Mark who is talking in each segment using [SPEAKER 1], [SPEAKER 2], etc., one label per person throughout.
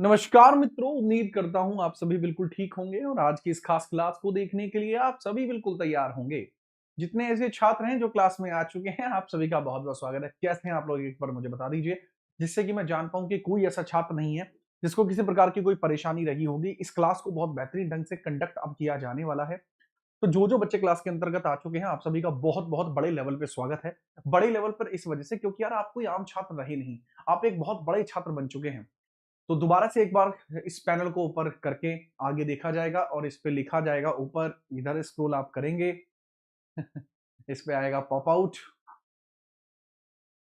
[SPEAKER 1] नमस्कार मित्रों, उम्मीद करता हूं आप सभी बिल्कुल ठीक होंगे और आज की इस खास क्लास को देखने के लिए आप सभी बिल्कुल तैयार होंगे। जितने ऐसे छात्र हैं जो क्लास में आ चुके हैं, आप सभी का बहुत-बहुत स्वागत है। कैसे हैं आप लोग एक बार मुझे बता दीजिए, जिससे कि मैं जान पाऊं कि कोई ऐसा छात्र नहीं है जिसको किसी प्रकार की कोई परेशानी रही होगी। इस क्लास को बहुत बेहतरीन ढंग से कंडक्ट अब किया जाने वाला है। तो जो बच्चे क्लास के अंतर्गत आ चुके हैं, आप सभी का बहुत-बहुत बड़े लेवल पे स्वागत है। बड़े लेवल पर इस वजह से क्योंकि यार आप कोई आम छात्र रहे नहीं, आप एक बहुत बड़े छात्र बन चुके हैं। तो दोबारा से एक बार इस पैनल को ऊपर करके आगे देखा जाएगा और इस पे लिखा जाएगा ऊपर, इधर स्क्रॉल आप करेंगे इस पे आएगा पॉप आउट।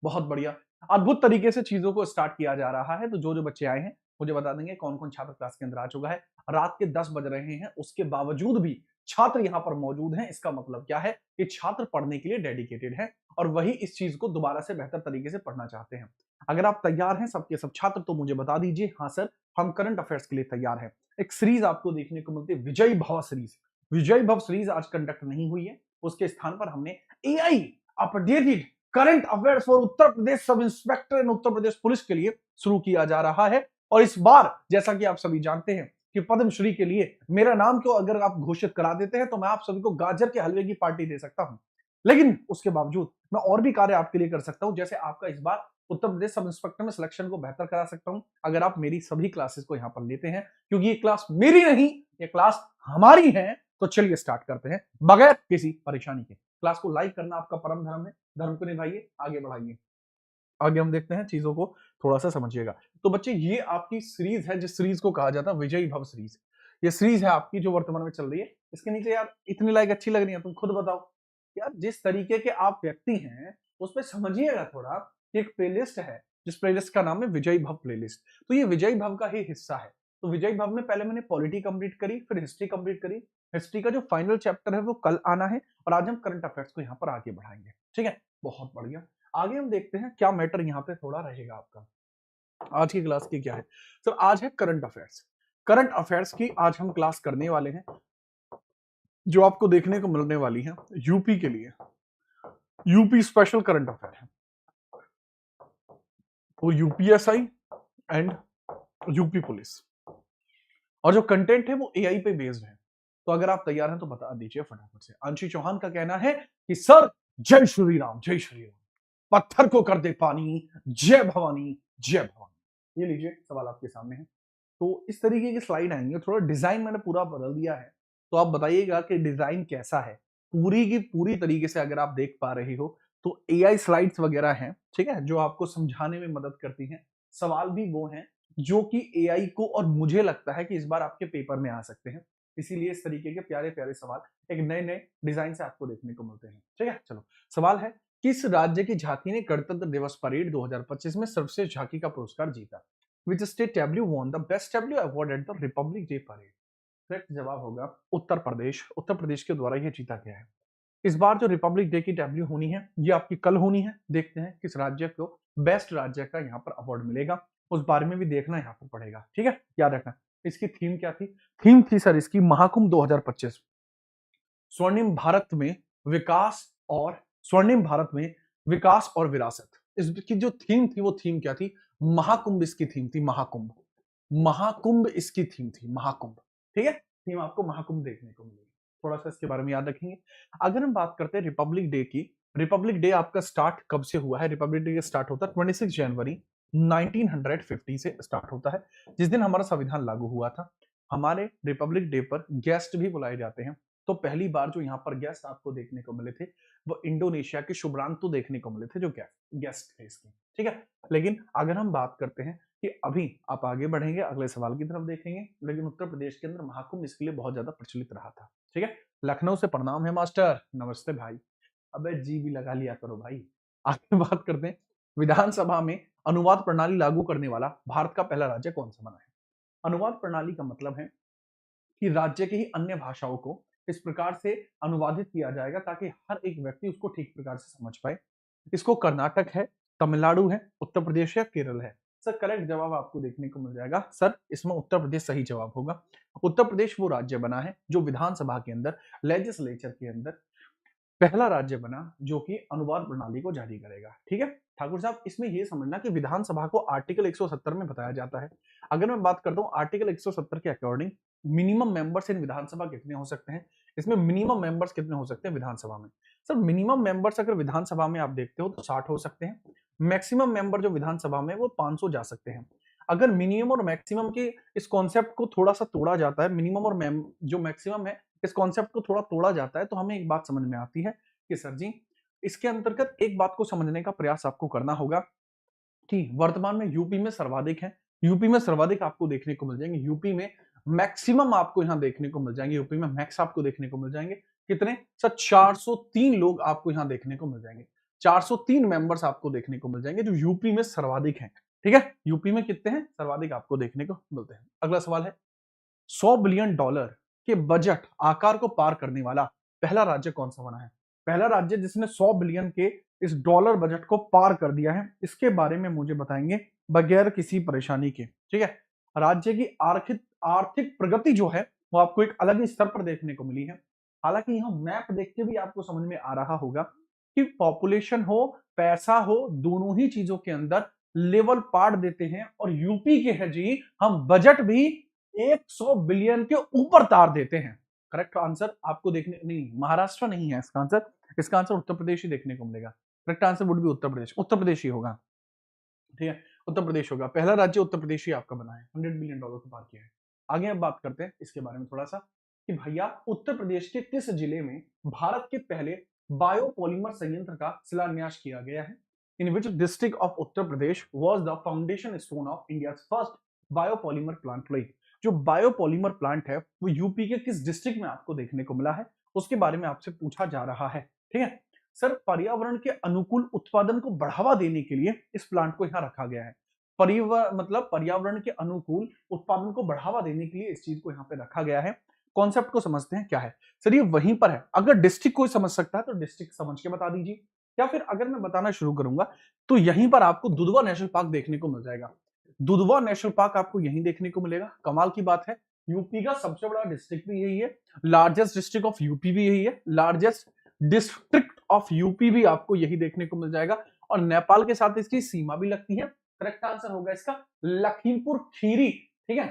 [SPEAKER 1] बहुत बढ़िया, अद्भुत तरीके से चीजों को स्टार्ट किया जा रहा है। तो जो बच्चे आए हैं मुझे बता देंगे कौन कौन छात्र क्लास के अंदर आ चुका है। रात के 10 बज रहे हैं, उसके बावजूद भी छात्र यहाँ पर मौजूद हैं। इसका मतलब क्या है कि छात्र पढ़ने के लिए डेडिकेटेड हैं और वही इस चीज को दोबारा से बेहतर तरीके से पढ़ना चाहते हैं। अगर आप तैयार हैं सबके सब छात्र, तो मुझे बता दीजिए हाँ सर, हम करंट अफेयर्स के लिए तैयार हैं। एक सीरीज आपको देखने को मिलती है, विजय भव सीरीज। विजय भव सीरीज आज कंडक्ट नहीं हुई है, उसके स्थान पर हमने AI updated current affairs for Uttar Pradesh sub inspector in Uttar Pradesh police के लिए शुरू किया जा रहा है। और इस बार जैसा कि आप सभी जानते हैं कि पद्मश्री के लिए मेरा नाम को अगर आप घोषित करा देते हैं तो मैं आप सभी को गाजर के हलवे की पार्टी दे सकता हूं। लेकिन उसके बावजूद मैं और भी कार्य आपके लिए कर सकता हूं, जैसे आपका इस बार उत्तर प्रदेश सब इंस्पेक्टर में सिलेक्शन को बेहतर करा सकता हूं अगर आप मेरी सभी क्लासेस को यहां पर लेते हैं, क्योंकि ये क्लास मेरी नहीं, ये क्लास हमारी है। तो चलिए स्टार्ट करते हैं बगैर किसी परेशानी के। क्लास को लाइक करना आपका परम धर्म है, धर्म को निभाइए, आगे बढ़ाइए। आगे हम देखते हैं, चीजों को थोड़ा सा समझिएगा। तो बच्चे ये आपकी सीरीज है जिस सीरीज को कहा जाता है विजयी भव सीरीज। ये सीरीज है आपकी जो वर्तमान में चल रही है। इसके नीचे यार इतनी लाइक अच्छी लग रही है, तुम खुद बताओ यार, जिस तरीके के आप व्यक्ति हैं उस पर समझिएगा थोड़ा। एक प्लेलिस्ट है जिस प्लेलिस्ट का नाम है विजयी भव प्लेलिस्ट। तो ये विजयी भव का ही हिस्सा है। तो विजयी भव में पहले मैंने पॉलिटी कंप्लीट करी, फिर हिस्ट्री कंप्लीट करी। हिस्ट्री का जो फाइनल चैप्टर है वो कल आना है और आज हम करंट अफेयर्स को यहाँ पर आगे बढ़ाएंगे। ठीक है, बहुत बढ़िया। आगे हम देखते हैं क्या मैटर यहाँ पे थोड़ा रहेगा आपका। आज की क्लास की क्या है सर? आज है करंट अफेयर्स। करंट अफेयर्स की आज हम क्लास करने वाले हैं, जो आपको देखने को मिलने वाली है यूपी के लिए। यूपी स्पेशल करंट अफेयर है, वो यूपीएसआई एंड यूपी पुलिस। और जो कंटेंट है वो एआई पे बेस्ड है। तो अगर आप तैयार हैं तो बता दीजिए फटाफट से। अंशी चौहान का कहना है कि सर जय श्री राम, जय श्री राम, पत्थर को कर दे पानी, जय भवानी, जय भवानी। ये लीजिए सवाल आपके सामने है। तो इस तरीके की स्लाइड आएंगे, थोड़ा डिजाइन मैंने पूरा बदल दिया है। तो आप बताइएगा कि डिजाइन कैसा है। पूरी की पूरी तरीके से अगर आप देख पा रही हो तो एआई स्लाइड्स वगैरह हैं, ठीक है, जो आपको समझाने में मदद करती हैं। सवाल भी वो हैं जो कि एआई को और मुझे लगता है कि इस बार आपके पेपर में आ सकते हैं। इसीलिए इस तरीके के प्यारे प्यारे सवाल एक नए नए डिजाइन से आपको देखने को मिलते हैं। ठीक है, चलो सवाल है, किस राज्य की झांकी ने गणतंत्र दिवस परेड 2025 में सर्वश्रेष्ठ झांकी का पुरस्कार जीता? Which state tableau won the best tableau award at the Republic Day parade? Correct जवाब होगा उत्तर प्रदेश। उत्तर प्रदेश के द्वारा यह जीता गया है। इस बार जो रिपब्लिक डे की टेब्ल्यू होनी है ये आपकी कल होनी है। देखते हैं किस राज्य को बेस्ट राज्य का यहाँ पर अवार्ड मिलेगा, उस बारे में भी देखना यहाँ पर पड़ेगा। ठीक है, याद रखना। इसकी थीम क्या थी? थीम थी सर इसकी महाकुंभ 2025, स्वर्णिम भारत में विकास और स्वर्णिम भारत में विकास और विरासत। इसकी जो थीम थी वो थीम क्या थी? महाकुंभ इसकी थीम थी, महाकुंभ। महाकुंभ इसकी थीम थी, महाकुंभ। ठीक है, थीम आपको महाकुंभ देखने को मिलेगी। थोड़ा सा इसके बारे में याद रखेंगे। अगर हम बात करते हैं रिपब्लिक डे की, रिपब्लिक डे आपका स्टार्ट कब से हुआ है? रिपब्लिक डे स्टार्ट होता है 26 जनवरी 1950 से स्टार्ट होता है, जिस दिन हमारा संविधान लागू हुआ था। हमारे रिपब्लिक डे पर गेस्ट भी बुलाए जाते हैं। तो पहली बार जो यहाँ पर गेस्ट आपको देखने को मिले थे वो इंडोनेशिया के शुभ्रांतु देखने को मिले थे, जो गेस्ट थे इसके। ठीक है, लेकिन अगर हम बात करते हैं कि अभी आप आगे बढ़ेंगे, अगले सवाल की तरफ देखेंगे, लेकिन उत्तर प्रदेश के अंदर महाकुंभ इसके लिए बहुत ज्यादा प्रचलित रहा था। ठीक है, लखनऊ से प्रणाम है मास्टर, नमस्ते भाई। अबे जी भी लगा लिया करो भाई। आगे बात करते हैं, विधानसभा में अनुवाद प्रणाली लागू करने वाला भारत का पहला राज्य कौन सा बना है? अनुवाद प्रणाली का मतलब है कि राज्य की ही अन्य भाषाओं को इस प्रकार से अनुवादित किया जाएगा ताकि हर एक व्यक्ति उसको ठीक प्रकार से समझ पाए। इसको कर्नाटक है, तमिलनाडु है, उत्तर प्रदेश है, केरल है। सर करेक्ट जवाब आपको देखने को मिल जाएगा सर, इसमें उत्तर प्रदेश सही जवाब होगा। उत्तर प्रदेश वो राज्य बना है जो विधानसभा के अंदर, लेजिस्लेचर के अंदर पहला राज्य बना जो कि अनुवाद प्रणाली को जारी करेगा। ठीक है ठाकुर साहब, इसमें यह समझना कि विधानसभा को आर्टिकल 170 में बताया जाता है। अगर मैं बात करता हूं आर्टिकल 170 के अकॉर्डिंग मिनिमम मेंबर्स इन विधानसभा कितने हो सकते हैं, इसमें मिनिमम मेंबर्स कितने हो सकते हैं विधानसभा में। सर मिनिमम मेंबर्स अगर विधानसभा में आप देखते हो तो 60 हो सकते हैं, मैक्सिमम मेंबर जो विधानसभा में वो 500 जा सकते हैं। अगर मिनिमम और मैक्सिमम के इस कॉन्सेप्ट को थोड़ा सा तोड़ा जाता है, मिनिमम और जो मैक्सिमम है इस कॉन्सेप्ट को थोड़ा तोड़ा जाता है, तो हमें एक बात समझ में आती है कि सर जी इसके अंतर्गत एक बात को समझने का प्रयास आपको करना होगा कि वर्तमान में यूपी में सर्वाधिक है, यूपी में सर्वाधिक आपको देखने को मिल जाएंगे, यूपी में मैक्सिमम आपको यहां देखने को मिल जाएंगे, यूपी में मैक्स आपको देखने को मिल जाएंगे। कितने सर 403 लोग आपको यहां देखने को मिल जाएंगे, 403 मेंबर्स आपको देखने को मिल जाएंगे जो यूपी में सर्वाधिक हैं। ठीक है यूपी में कितने हैं सर्वाधिक आपको देखने को मिलते हैं। अगला सवाल है $100 बिलियन के बजट आकार को पार करने वाला पहला राज्य कौन सा बना है। पहला राज्य जिसने 100 बिलियन के इस डॉलर बजट को पार कर दिया है, इसके बारे में मुझे बताएंगे बगैर किसी परेशानी के। ठीक है राज्य की आर्थिक आर्थिक प्रगति जो है वो आपको एक अलग ही स्तर पर देखने को मिली है। हालांकि यहां मैप देख के भी आपको समझ में आ रहा होगा कि पॉपुलेशन हो पैसा हो दोनों ही चीजों के अंदर लेवल पार्ट देते हैं, और यूपी के है जी हम बजट भी 100 बिलियन के ऊपर तार देते हैं। करेक्ट आंसर आपको देखने नहीं, महाराष्ट्र नहीं है इसका आंसर, इसका आंसर उत्तर प्रदेश ही देखने को मिलेगा। करेक्ट आंसर वुड भी उत्तर प्रदेश, उत्तर प्रदेश ही होगा। ठीक है उत्तर प्रदेश होगा, पहला राज्य उत्तर प्रदेश ही आपका बना है, $100 बिलियन को पार किया है। आगे हम बात करते हैं इसके बारे में थोड़ा सा कि भैया उत्तर प्रदेश के किस जिले में भारत के पहले बायोपॉलीमर संयंत्र का शिलान्यास किया गया है। In which district of Uttar Pradesh was the foundation stone of India first biopolymer plant like. जो बायोपॉलीमर प्लांट है वो यूपी के किस डिस्ट्रिक्ट में आपको देखने को मिला है, उसके बारे में आपसे पूछा जा रहा है। ठीक है सर पर्यावरण के अनुकूल उत्पादन को बढ़ावा देने के लिए इस प्लांट को यहां रखा गया है। मतलब पर्यावरण के अनुकूल उत्पादन को बढ़ावा देने के लिए इस चीज को यहां पे रखा गया है। कॉन्सेप्ट को समझते हैं क्या है। सर ये वहीं पर है, अगर डिस्ट्रिक्ट कोई समझ सकता है तो डिस्ट्रिक्ट समझ के बता दीजिए, या फिर अगर मैं बताना शुरू करूंगा तो यहीं पर आपको दुधवा नेशनल पार्क देखने को मिल जाएगा। दुधवा नेशनल पार्क आपको यहीं देखने को मिलेगा। कमाल की बात है यूपी का सबसे बड़ा डिस्ट्रिक्ट भी यही है, लार्जेस्ट डिस्ट्रिक्ट ऑफ यूपी भी यही है, लार्जेस्ट डिस्ट्रिक्ट ऑफ यूपी भी आपको यही देखने को मिल जाएगा, और नेपाल के साथ इसकी सीमा भी लगती है। करेक्ट आंसर होगा इसका लखीमपुर खीरी। ठीक है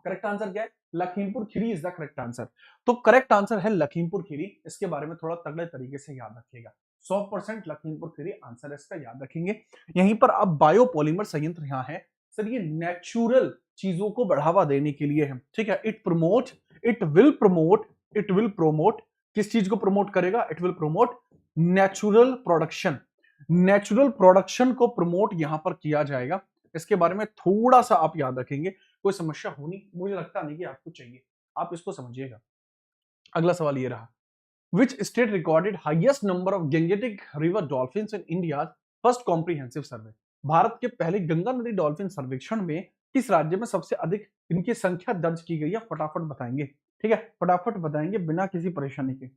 [SPEAKER 1] करेक्ट आंसर क्या है Lakhimpur Kheri is the correct answer. तो करेक्ट आंसर है लखीमपुर खीरी, इसके बारे में थोड़ा तगड़े तरीके से याद रखिएगा। 100% लखीमपुर खीरी आंसर है इसका, याद रखेंगे। यहीं पर अब बायोपॉलीमर संयंत्र यहाँ है सर, ये नेचुरल चीजों को बढ़ावा देने के लिए है। ठीक है इट विल प्रोमोट किस चीज को प्रमोट करेगा, it will promote natural production, natural production को प्रमोट यहां पर किया जाएगा। इसके बारे में थोड़ा सा आप याद रखेंगे, कोई समस्या होनी मुझे लगता नहीं कि आपको चाहिए, आप इसको समझिएगा। अगला सवाल ये रहा, which state recorded highest number of Gangetic river dolphins in India's first comprehensive survey। Bharat के पहले गंगा नदी डॉल्फिन सर्वेक्षण में किस राज्य में सबसे अधिक इनकी संख्या दर्ज की गई है, फटाफट बताएंगे। ठीक है फटाफट बताएंगे बिना किसी परेशानी के।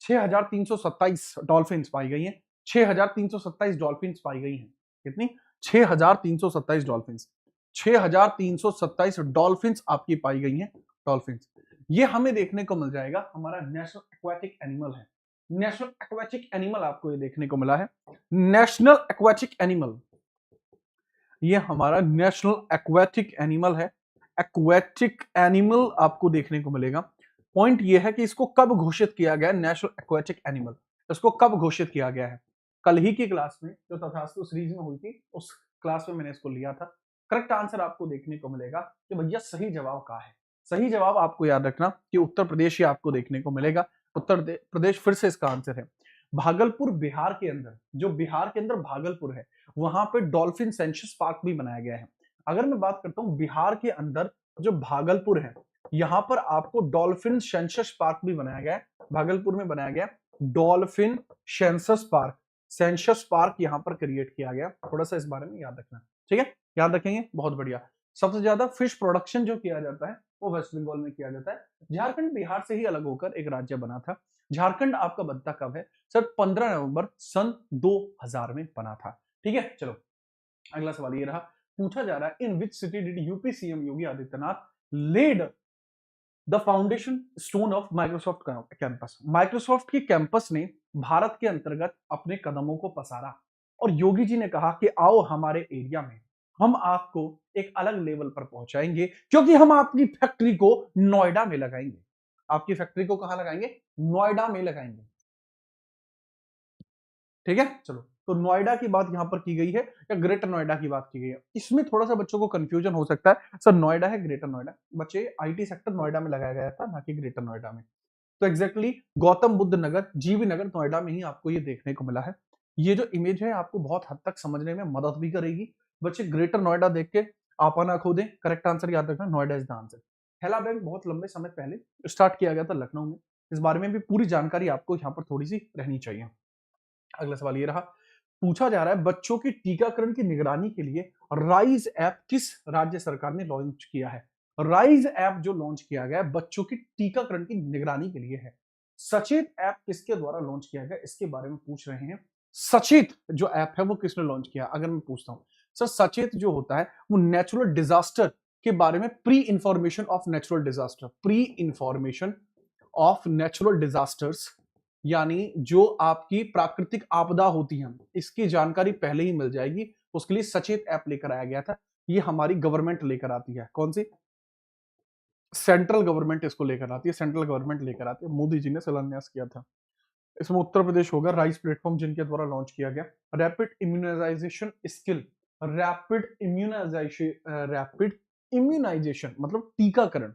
[SPEAKER 1] 6,327 डॉल्फिन्स पाई गई हैं, 6,327 डॉल्फिन्स पाई गई हैं। कितनी 6,327 डॉल्फिन्स, 6,327 डॉल्फिन्स आपकी पाई गई हैं। डॉल्फिन्स ये हमें देखने को मिल जाएगा, हमारा नेशनल एक्वाटिक एनिमल है। नेशनल एक्वाटिक एनिमल आपको ये देखने को मिला है, नेशनल एक्वाटिक एनिमल, ये हमारा नेशनल एक्वाटिक एनिमल है। एक्वाटिक एनिमल आपको देखने को मिलेगा। पॉइंट ये है कि इसको कब घोषित किया गया नेशनल एक्वाटिक एनिमल, इसको कब घोषित किया गया है। कल ही की क्लास में जो तथास्तु सीरीज में हुई थी उस क्लास में मैंने इसको लिया था। करेक्ट आंसर आपको देखने को मिलेगा कि भैया सही जवाब क्या है। सही जवाब आपको याद रखना कि उत्तर प्रदेश ही आपको देखने को मिलेगा। उत्तर प्रदेश फिर से इसका आंसर है। भागलपुर बिहार के अंदर, जो बिहार के अंदर भागलपुर है वहां पे डॉल्फिन सेंसस पार्क भी बनाया गया है। अगर मैं बात करता हूं बिहार के अंदर जो भागलपुर है यहां पर आपको डॉल्फिन सेंसस पार्क भी बनाया गया है, भागलपुर में बनाया गया dolphin census park, census park यहां पर क्रिएट किया गया। थोड़ा सा इस बारे में याद रखना, ठीक है याद रखेंगे बहुत बढ़िया। सबसे ज्यादा फिश प्रोडक्शन जो किया जाता है वो वेस्ट बंगाल में किया जाता है। झारखंड बिहार से ही अलग होकर एक राज्य बना था। झारखंड आपका बनता कब है सर, 15 नवंबर सन 2000 में बना था। ठीक है चलो अगला सवाल ये रहा, पूछा जा रहा है in which city did UP CM Yogi Adityanath led the foundation stone of Microsoft campus. Microsoft की कैंपस ने भारत के अंतर्गत अपने कदमों को पसारा और योगी जी ने कहा कि आओ हमारे एरिया में, हम आपको एक अलग लेवल पर पहुंचाएंगे, क्योंकि हम आपकी फैक्ट्री को नोएडा में लगाएंगे। आपकी फैक्ट्री को कहां लगाएंगे? नोएडा में लगाएंगे। ठीक है, चलो, तो नोएडा की बात यहां पर की गई है या ग्रेटर नोएडा की बात की गई है? इसमें थोड़ा सा बच्चों को कंफ्यूजन हो सकता है, सर नोएडा है ग्रेटर नोएडा? बच्चे, आईटी सेक्टर नोएडा में लगाया गया था, ना कि ग्रेटर नोएडा में। तो एग्जैक्टली गौतम बुद्ध नगर, जीवी नगर नोएडा में ही आपको ये देखने को मिला है। ये जो इमेज है आपको बहुत हद तक समझने में मदद भी करेगी। बच्चे, ग्रेटर नोएडा देख के आप ना खो दें, करेक्ट आंसर याद रखना, नोएडा इज द आंसर। हेला बैंक बहुत लंबे समय पहले स्टार्ट किया गया था लखनऊ में। इस बारे में भी पूरी जानकारी आपको यहाँ पर थोड़ी सी रहनी चाहिए। अगला सवाल ये रहा, पूछा जा रहा है बच्चों की टीकाकरण की निगरानी के लिए राइज ऐप किस राज्य सरकार ने लॉन्च किया है? राइज ऐप जो लॉन्च किया गया है बच्चों की टीकाकरण की निगरानी के लिए है। सचेत ऐप किसके द्वारा लॉन्च किया गया, इसके बारे में पूछ रहे हैं। सचेत जो ऐप है वो किसने लॉन्च किया? अगर मैं पूछता हूं सर, सचेत जो होता है वो नेचुरल डिजास्टर के बारे में, pre information of natural disaster, pre information of natural disasters, यानी जो आपकी प्राकृतिक आपदा होती है इसकी जानकारी पहले ही मिल जाएगी। उसके लिए सचेत ऐप लेकर आया गया था। ये हमारी गवर्नमेंट लेकर आती है। कौन सी? सेंट्रल गवर्नमेंट इसको लेकर आती है, सेंट्रल गवर्नमेंट लेकर आती है। मोदी जी ने शिलान्यास किया था। इसमें उत्तर प्रदेश होगा। राइस प्लेटफॉर्म जिनके द्वारा लॉन्च किया गया। Rapid immunisation skill, rapid immunisation मतलब टीकाकरण।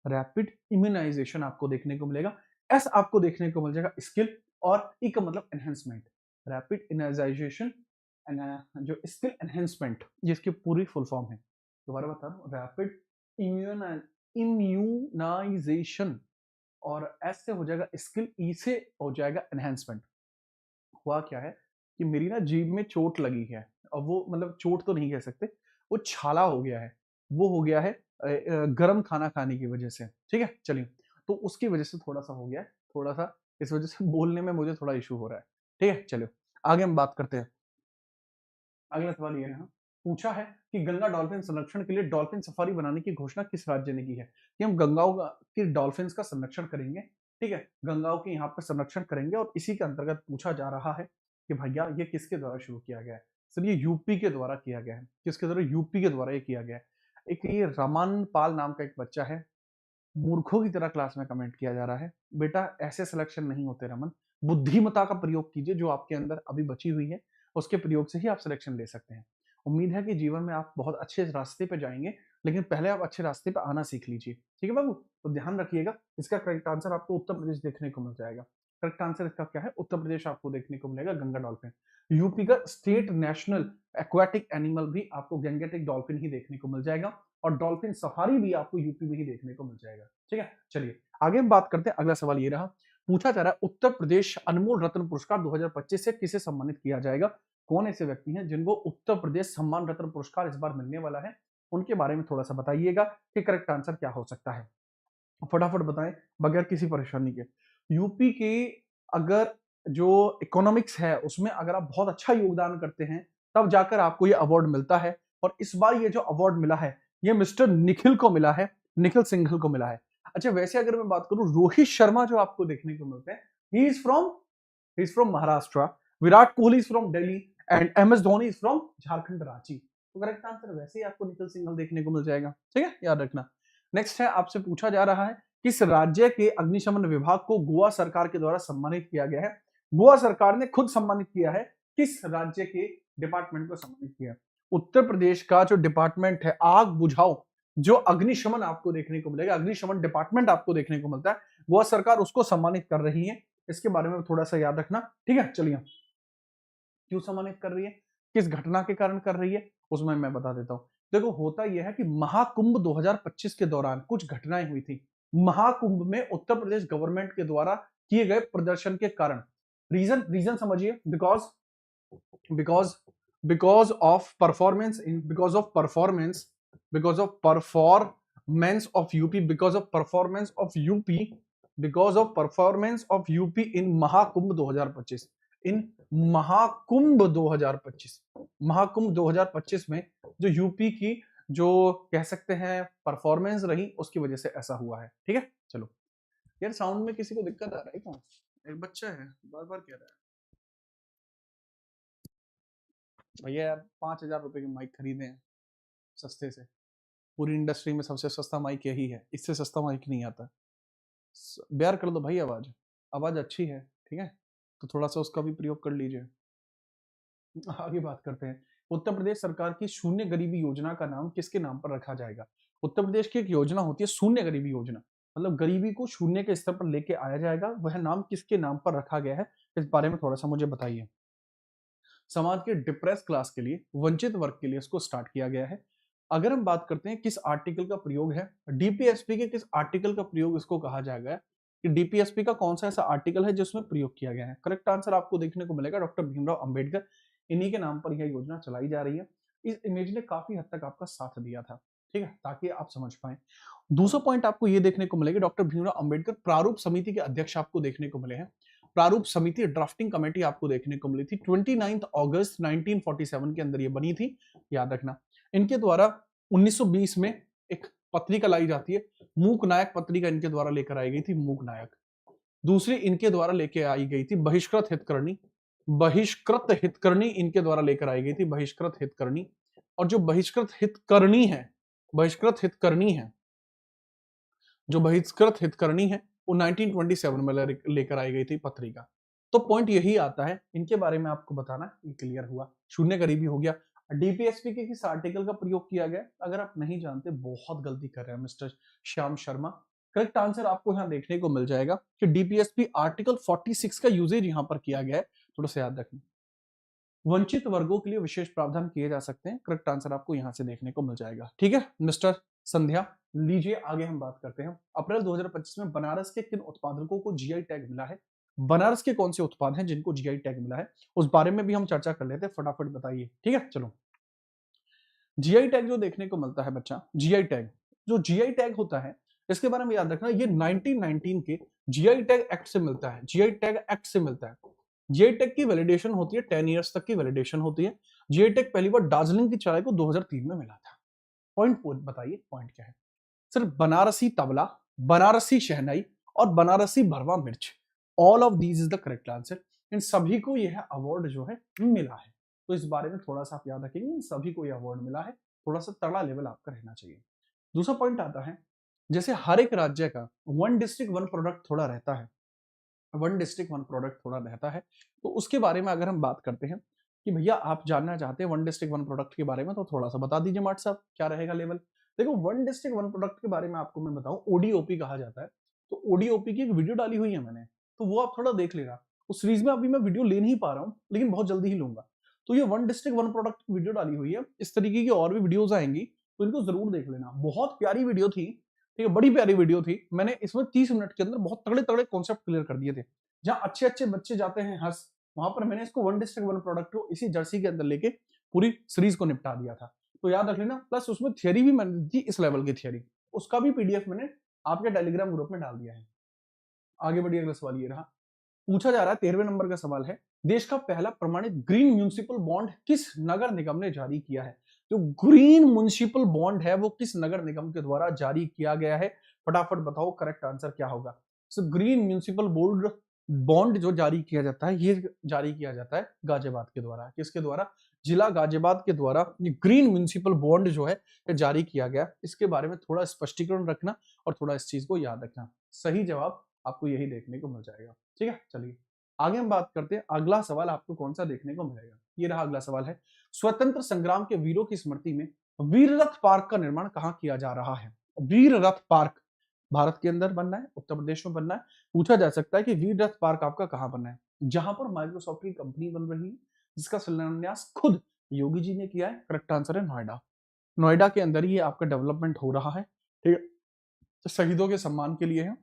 [SPEAKER 1] रैपिड इम्यूनाइजेशन आपको देखने को मिलेगा। एस आपको देखने को मिल जाएगा स्किल, और ई का मतलब एनहेंसमेंट। रैपिड इम्यूनाइजेशन जो स्किल एनहेंसमेंट, ये इसकी पूरी फुल फॉर्म है। दोबारा बता रहा हूँ, रैपिड इम्यूनाइजेशन, और एस से हो जाएगा स्किल, ई से हो जाएगा एनहेंसमेंट। हुआ क्या है कि मेरी ना जीभ में चोट लगी है, और वो मतलब चोट तो नहीं कह सकते, वो छाला हो गया है। वो हो गया है गर्म खाना खाने की वजह से। ठीक है, चलिए, तो उसकी वजह से थोड़ा सा हो गया है, थोड़ा सा इस वजह से बोलने में मुझे थोड़ा इशू हो रहा है। ठीक है, चलिए आगे हम बात करते हैं। अगला सवाल ये है, पूछा है कि गंगा डॉल्फिन संरक्षण के लिए डॉल्फिन सफारी बनाने की घोषणा किस राज्य ने की है? कि हम गंगाओं के डॉल्फिन का संरक्षण करेंगे। ठीक है, गंगाओं के यहाँ पर संरक्षण करेंगे, और इसी के अंतर्गत पूछा जा रहा है कि भैया ये किसके द्वारा शुरू किया गया है? सर ये यूपी के द्वारा किया गया है। किसके द्वारा? यूपी के द्वारा ये किया गया है। एक ये रमन पाल नाम का एक बच्चा है, मूर्खों की तरह क्लास में कमेंट किया जा रहा है। बेटा ऐसे सिलेक्शन नहीं होते रमन, बुद्धिमत्ता का प्रयोग कीजिए, जो आपके अंदर अभी बची हुई है उसके प्रयोग से ही आप सिलेक्शन ले सकते हैं। उम्मीद है कि जीवन में आप बहुत अच्छे रास्ते पे जाएंगे, लेकिन पहले आप अच्छे रास्ते पे आना सीख लीजिए। ठीक है बाबू, तो ध्यान रखिएगा। इसका करेक्ट आंसर आपको उत्तर प्रदेश देखने को मिल जाएगा। करेक्ट आंसर इसका क्या है? उत्तर प्रदेश आपको देखने को मिलेगा, गंगा डॉल्फिन। यूपी का स्टेट नेशनल एक्वाटिक एनिमल भी आपको गैंगेटिक डॉल्फिन ही देखने को मिल जाएगा, और डॉल्फिन सफारी भी आपको यूपी में ही देखने को मिल जाएगा। ठीक है, चलिए आगे हम बात करते हैं। अगला सवाल ये रहा, पूछा जा रहा है उत्तर प्रदेश अनमोल रत्न पुरस्कार 2025 से किसे सम्मानित किया जाएगा? कौन ऐसे व्यक्ति हैं जिनको उत्तर प्रदेश सम्मान रत्न पुरस्कार इस बार मिलने वाला है? उनके बारे में थोड़ा सा बताइएगा कि करेक्ट आंसर क्या हो सकता है। फटाफट बताएं बगैर किसी परेशानी के। यूपी के अगर जो इकोनॉमिक्स है उसमें अगर आप बहुत अच्छा योगदान करते हैं तब जाकर आपको ये अवार्ड मिलता है, और इस बार ये जो अवार्ड मिला है ये मिस्टर निखिल को मिला है, निखिल सिंघल को मिला है। अच्छा, वैसे अगर मैं बात करूं, रोहित शर्मा जो आपको देखने को मिलते हैं, he is from Maharashtra, Virat Kohli is from Delhi, and M S Dhoni is from Jharkhand Ranchi. तो करेक्ट आंसर वैसे ही आपको निखिल सिंघल देखने को मिल जाएगा। ठीक है, याद रखना। नेक्स्ट है, आपसे पूछा जा रहा है किस राज्य के अग्निशमन विभाग को गोवा सरकार के द्वारा सम्मानित किया गया है? गोवा सरकार ने खुद सम्मानित किया है। किस राज्य के डिपार्टमेंट को सम्मानित किया? उत्तर प्रदेश का जो डिपार्टमेंट है आग बुझाओ, जो अग्निशमन आपको देखने को मिलेगा, अग्निशमन डिपार्टमेंट आपको देखने को मिलता है, गोवा सरकार उसको सम्मानित कर रही है। इसके बारे में थोड़ा सा याद रखना। ठीक है, चलिए क्यों सम्मानित कर रही है, किस घटना के कारण कर रही है, उसमें मैं बता देता हूं। देखो, होता यह है कि महाकुंभ 2025 के दौरान कुछ घटनाएं हुई थी। महाकुंभ में उत्तर प्रदेश गवर्नमेंट के द्वारा किए गए प्रदर्शन के कारण, रीजन समझिए, because because of performance in because of performance of UP because of performance of UP because of performance of UP in Mahakumbh 2025, in Mahakumbh 2025 में जो यूपी की जो कह सकते हैं परफॉर्मेंस रही उसकी वजह से ऐसा हुआ है। ठीक है, चलो। यार साउंड में किसी को दिक्कत आ रहा है क्या? एक बच्चा है बार बार कह रहा है भैया यार 5,000 रुपए की माइक खरीदे हैं सस्ते से, पूरी इंडस्ट्री में सबसे सस्ता माइक यही है, इससे सस्ता माइक नहीं आता। ब्यार कर दो भाई, आवाज आवाज अच्छी है, ठीक है, तो थोड़ा सा उसका भी प्रयोग कर लीजिए। आगे बात करते हैं। उत्तर प्रदेश सरकार की शून्य गरीबी योजना का नाम किसके नाम पर रखा जाएगा? उत्तर प्रदेश की एक योजना होती है शून्य गरीबी योजना, मतलब गरीबी को शून्य के स्तर पर लेके आया जाएगा, वह नाम किसके नाम पर रखा गया है, इस बारे में थोड़ा सा मुझे बताइए। समाज के डिप्रेस क्लास के लिए, वंचित वर्ग के लिए इसको स्टार्ट किया गया है। अगर हम बात करते हैं किस आर्टिकल का प्रयोग है, डीपीएसपी के किस आर्टिकल का प्रयोग इसको कहा जाएगा, कि डीपीएसपी का कौन सा ऐसा आर्टिकल है जिसमें प्रयोग किया गया है? करेक्ट आंसर आपको देखने को मिलेगा डॉक्टर भीमराव अंबेडकर, इन्हीं के नाम पर यह योजना चलाई जा रही है। इस इमेज ने काफी हद तक आपका साथ दिया था, ठीक है, ताकि आप समझ पाए। दूसरा पॉइंट आपको ये देखने को मिलेगा, डॉक्टर भीमराव अंबेडकर प्रारूप समिति के अध्यक्ष आपको देखने को मिले हैं। प्रारूप समिति ड्राफ्टिंग कमेटी आपको देखने को मिली थी 29 अगस्त 1947 के अंदर ये बनी थी, याद रखना। इनके द्वारा 1920 में एक पत्रिका लाई जाती है, मूक नायक पत्रिका इनके द्वारा लेकर आई गई थी, मूक नायक। दूसरी इनके द्वारा लेके आई गई थी बहिष्कृत हितकरणी, बहिष्कृत हितकरणी इनके द्वारा लेकर आई गई थी, बहिष्कृत हितकरणी। और जो बहिष्कृत हितकरणी है, बहिष्कृत हितकरणी है, जो बहिष्कृत हितकरणी है वो 1927 में लेकर आई गई थी पत्रिका। तो पॉइंट यही आता है, इनके बारे में आपको बताना, ये क्लियर हुआ। शून्य गरीबी हो गया। डीपीएसपी के किस आर्टिकल का प्रयोग किया गया? अगर आप नहीं जानते बहुत गलती कर रहे हैं mister Shyam Sharma. Correct answer आपको यहाँ देखने को मिल जाएगा कि डीपीएसपी आर्टिकल 46 का यूजेज यहाँ पर किया गया है, थोड़ा सा याद रखना। वंचित वर्गों के लिए विशेष प्रावधान किए जा सकते हैं, करेक्ट आंसर आपको यहां से देखने को मिल जाएगा। ठीक है मिस्टर संध्या, लीजिए आगे हम बात करते हैं। अप्रैल 2025 में बनारस के किन उत्पादकों को जीआई टैग मिला है? बनारस के कौन से उत्पाद हैं जिनको जीआई टैग मिला है, उस बारे में भी हम चर्चा कर लेते हैं, फटाफट बताइए। ठीक है, चलो। जीआई टैग जो देखने को मिलता है बच्चा, जीआई टैग, जो जीआई टैग होता है इसके बारे में याद रखना, ये 1919 के जीआई टैग एक्ट से मिलता है, जीआई टैग एक्ट से मिलता है। जीआई टैग की वैलिडेशन होती है 10 इयर्स तक की वैलिडेशन होती है। जीआई टैग पहली बार दार्जिलिंग की चाय को 2003 में मिला था। पॉइंट बताइए, पॉइंट क्या है? सर बनारसी तबला, बनारसी शहनाई और बनारसी भरवा मिर्च, all of these is the correct answer. इन सभी को यह अवार्ड जो है मिला है, तो इस बारे में थोड़ा सा आप याद रखेंगे, इन सभी को यह अवार्ड मिला है, थोड़ा सा तगड़ा लेवल आपका रहना चाहिए। दूसरा पॉइंट आता है, जैसे हर एक राज्य का वन डिस्ट्रिक्ट वन प्रोडक्ट थोड़ा रहता है, वन डिस्ट्रिक्ट वन प्रोडक्ट थोड़ा रहता है, तो उसके बारे में अगर हम बात करते हैं कि भैया आप जानना चाहते हैं वन डिस्ट्रिक्ट वन प्रोडक्ट के बारे में, तो थोड़ा सा बता दीजिए मार्ट साहब, क्या रहेगा लेवल? देखो वन डिस्ट्रिक्ट वन प्रोडक्ट के बारे में आपको मैं बताऊं, ओडीओपी कहा जाता है। तो ओडीओपी की एक वीडियो डाली हुई है मैंने, तो वो आप थोड़ा देख लेना। उस सीरीज में अभी मैं वीडियो ले नहीं पा रहा हूँ, लेकिन बहुत जल्दी ही लूंगा। तो ये वन डिस्ट्रिक्ट वन प्रोडक्ट की वीडियो डाली हुई है, इस तरीके की और भी वीडियोज आएंगी, तो इनको जरूर देख लेना। बहुत प्यारी वीडियो थी, ठीक है, बड़ी प्यारी वीडियो थी। मैंने इसमें 30 मिनट के अंदर बहुत तगड़े तगड़े कॉन्सेप्ट क्लियर कर दिए थे। जहां अच्छे अच्छे बच्चे जाते हैं हंस, वहां पर मैंने इसको वन डिस्ट्रिक्ट वन प्रोडक्ट को इसी जर्सी के अंदर लेके पूरी सीरीज को निपटा दिया था, तो याद रख लेना। प्लस उसमें थियरी भी मैंने दी, इस लेवल की थियरी, उसका भी पीडीएफ मैंने आपके टेलीग्राम ग्रुप में डाल दिया है। आगे बढ़िए, अगला सवाल ये रहा, पूछा जा रहा है 13वें नंबर का सवाल है, देश का पहला प्रमाणित ग्रीन म्यूनिसिपल बॉन्ड किस नगर निगम ने जारी किया है? जो ग्रीन म्यूनिसिपल बॉन्ड है वो किस नगर निगम के द्वारा जारी किया गया है? फटाफट बताओ, करेक्ट आंसर क्या होगा? So green municipal board bond जो जारी किया जाता है, ये जारी किया जाता है गाजियाबाद के द्वारा। किसके द्वारा? जिला गाजियाबाद के द्वारा ये ग्रीन म्यूनिसिपल बॉन्ड जो है ये जारी किया गया। इसके बारे में थोड़ा स्पष्टीकरण रखना और थोड़ा इस चीज को याद रखना। सही जवाब आपको यही देखने को मिल जाएगा। ठीक है, चलिए आगे हम बात करते हैं। अगला सवाल आपको कौन सा देखने को मिलेगा? ये रहा अगला सवाल है, स्वतंत्र संग्राम के वीरों की स्मृति में वीर रथ पार्क का निर्माण कहाँ किया जा रहा है? वीर रथ पार्क भारत के अंदर बनना है, उत्तर प्रदेश में बनना है। पूछा जा सकता है कि वीर रथ पार्क आपका कहाँ बनना है? जहां पर माइक्रोसॉफ्ट की कंपनी बन रही है, जिसका शिलान्यास खुद योगी जी ने किया है। करेक्ट आंसर है नोएडा। नोएडा के अंदर ही आपका डेवलपमेंट हो रहा है, ठीक है, तो शहीदों के सम्मान के लिए है।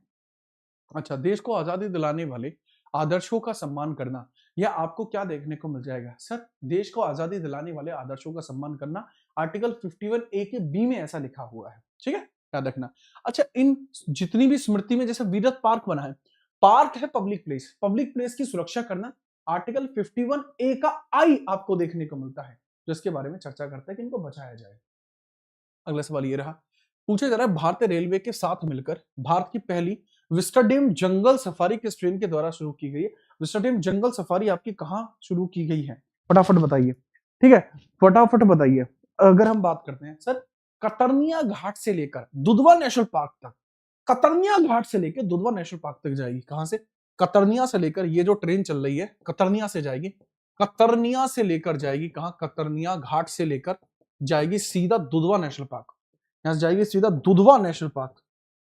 [SPEAKER 1] अच्छा, देश को आजादी दिलाने वाले आदर्शों का सम्मान करना, यह आपको क्या देखने को मिल जाएगा? सर देश को आजादी दिलाने वाले आदर्शों का सम्मान करना, आर्टिकल 51 ए के बी में ऐसा लिखा हुआ है, ठीक है, याद रखना। अच्छा, इन जितनी भी स्मृति में जैसे वीरत पार्क बना है, पार्क है पब्लिक प्लेस, पब्लिक प्लेस की सुरक्षा करना, आर्टिकल 51 ए का आई आपको देखने को मिलता है, जो इसके बारे में चर्चा करता है कि इनको बचाया जाए। अगला सवाल ये रहा, पूछा जा रहा है भारतीय रेलवे के साथ मिलकर भारत की पहली विस्टाडोम जंगल सफारी किस ट्रेन के द्वारा शुरू की गई है? विस्टाडोम जंगल सफारी आपकी कहां शुरू की गई है? फटाफट बताइए। ठीक है, फटाफट बताइए। अगर हम बात करते हैं सर, कतर्निया घाट से लेकर दुधवा नेशनल पार्क तक, कतर्निया घाट से लेकर दुधवा नेशनल पार्क तक जाएगी। कहां से? कतर्निया से लेकर, ये जो ट्रेन चल रही है कतर्निया से जाएगी, कतर्निया से लेकर जाएगी कहां? कतर्निया घाट से लेकर जाएगी सीधा दुधवा नेशनल पार्क। यहां से जाएगी सीधा Dudhwa national park,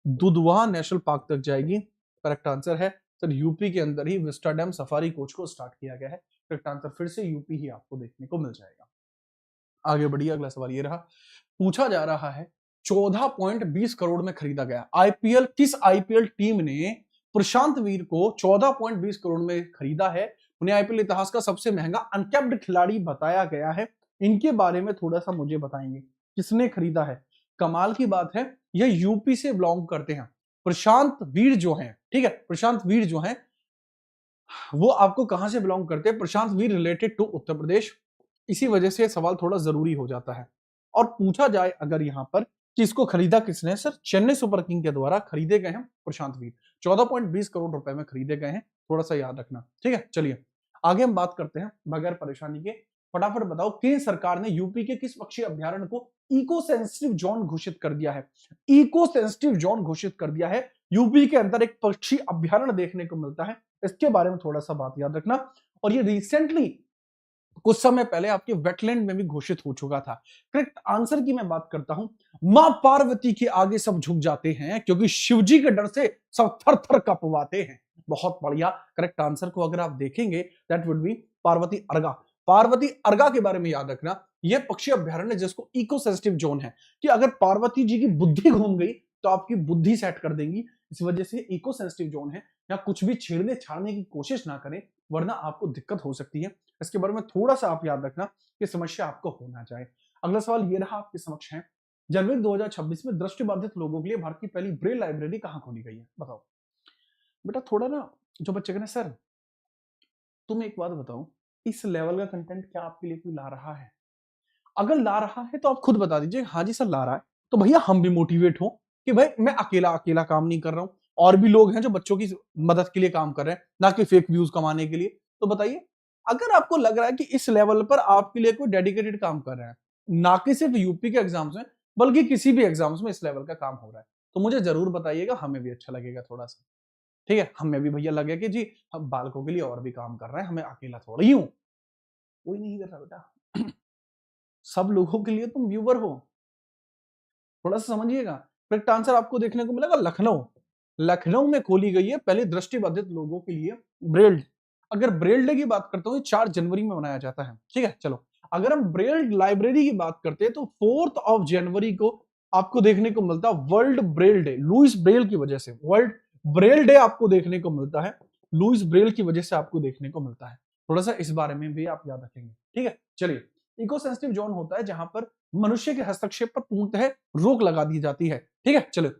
[SPEAKER 1] Dudhwa national park तक जाएगी। करेक्ट आंसर है सर, यूपी के अंदर ही विस्टाडोम सफारी कोच को स्टार्ट किया गया है। करेक्ट आंसर फिर से यूपी ही आपको देखने को मिल जाएगा। आगे बढ़िए, अगला सवाल ये रहा, पूछा जा रहा है 14.20 करोड़ में खरीदा गया आईपीएल, किस आईपीएल टीम ने प्रशांत वीर को 14.20 करोड़ में खरीदा है? उन्हें आईपीएल इतिहास का सबसे महंगा अनकैप्ड खिलाड़ी बताया गया है। इनके बारे में थोड़ा सा मुझे बताएंगे, किसने खरीदा है? कमाल की बात है, ये यूपी से बिलोंग करते हैं प्रशांत वीर जो हैं। ठीक है, प्रशांत वीर जो हैं वो आपको कहां से बिलोंग करते हैं? प्रशांत वीर रिलेटेड टू उत्तर प्रदेश। इसी वजह से सवाल थोड़ा जरूरी हो जाता है। और पूछा जाए अगर यहां पर कि इसको खरीदा किसने? सर, चेन्नई सुपर किंग के द्वारा खरीदे गए हैं प्रशांत वीर। 14.20 करोड़ रुपए में खरीदे गए हैं, थोड़ा सा याद रखना। ठीक है, चलिए आगे हम बात करते हैं बगैर परेशानी के। फटाफट बताओ, केंद्र सरकार ने यूपी के किस पक्षी अभ्यारण्य को इको सेंसिटिव जोन घोषित कर दिया है? इको सेंसिटिव जोन घोषित कर दिया है। यूपी के अंदर एक पक्षी अभ्यारण्य देखने को मिलता है, इसके बारे में थोड़ा सा बात याद रखना। और ये रिसेंटली कुछ समय पहले आपके वेटलैंड में भी घोषित हो चुका था। करेक्ट आंसर की मैं बात करता हूं, मां पार्वती के आगे सब झुक जाते हैं क्योंकि शिवजी के डर से सब थर थर कपवाते हैं। बहुत बढ़िया, करेक्ट आंसर को अगर आप देखेंगे that would B Parvati अर्गा। Parvati अर्गा के बारे में याद रखना, यह पक्षी अभ्यारण्य जिसको इको सेंसिटिव जोन है, कि अगर पार्वती जी की बुद्धि घूम गई तो आपकी बुद्धि सेट कर देंगी। इस वजह से इको सेंसिटिव जोन है, या कुछ भी छेड़ने छाड़ने की कोशिश ना करें वरना आपको दिक्कत हो सकती है। इसके बारे में थोड़ा सा आप याद रखना कि समस्या आपको होना चाहिए। अगला सवाल ये रहा आपके समक्ष है, जनवरी 2026 में दृष्टिबाधित लोगों के लिए भारत की पहली ब्रेल लाइब्रेरी कहां खोली गई है? बताओ बेटा। थोड़ा ना जो बच्चे कहने सर तुम एक बात बताओ, इस लेवल का कंटेंट क्या आपके लिए कोई ला रहा है? अगर ला रहा है तो आप खुद बता दीजिए हाँ जी सर ला रहा है, तो भैया हम भी मोटिवेट हो कि भाई मैं अकेला अकेला काम नहीं कर रहा हूं, और भी लोग हैं जो बच्चों की मदद के लिए काम कर रहे हैं, ना कि फेक व्यूज कमाने के लिए। तो बताइए, अगर आपको लग रहा है कि इस लेवल पर आपके लिए कोई डेडिकेटेड काम कर रहा है, ना कि सिर्फ यूपी के एग्जाम्स में बल्कि किसी भी एग्जाम्स में इस लेवल का काम हो रहा है, तो मुझे जरूर बताइएगा, हमें भी अच्छा लगेगा थोड़ा सा। ठीक है, हमें भी भैया लगे कि जी हम बालकों के लिए और भी काम कर रहे हैं, हमें अकेला थोड़ा ही हूं, कोई नहीं कर रहा बेटा। सब लोगों के लिए तुम व्यूवर हो, थोड़ा सा समझिएगा। करेक्ट आंसर आपको देखने को मिलेगा लखनऊ। लखनऊ में खोली गई है पहली दृष्टिबाधित लोगों के लिए ब्रेल। अगर ब्रेल डे की बात करते हो 4 जनवरी में मनाया जाता है। ठीक है, चलो अगर हम ब्रेल लाइब्रेरी की बात करते हैं तो 4 जनवरी को आपको देखने को मिलता है world Braille day, Louis Braille की वजह से वर्ल्ड ब्रेल डे आपको देखने को मिलता है, लुइस ब्रेल की वजह से आपको देखने को मिलता है। थोड़ा सा इस बारे में भी आप याद रखेंगे। ठीक है, चलिए इको सेंसिटिव जोन होता है जहां पर मनुष्य के हस्तक्षेप पर पूर्णतः रोक लगा दी जाती है। ठीक है, चलो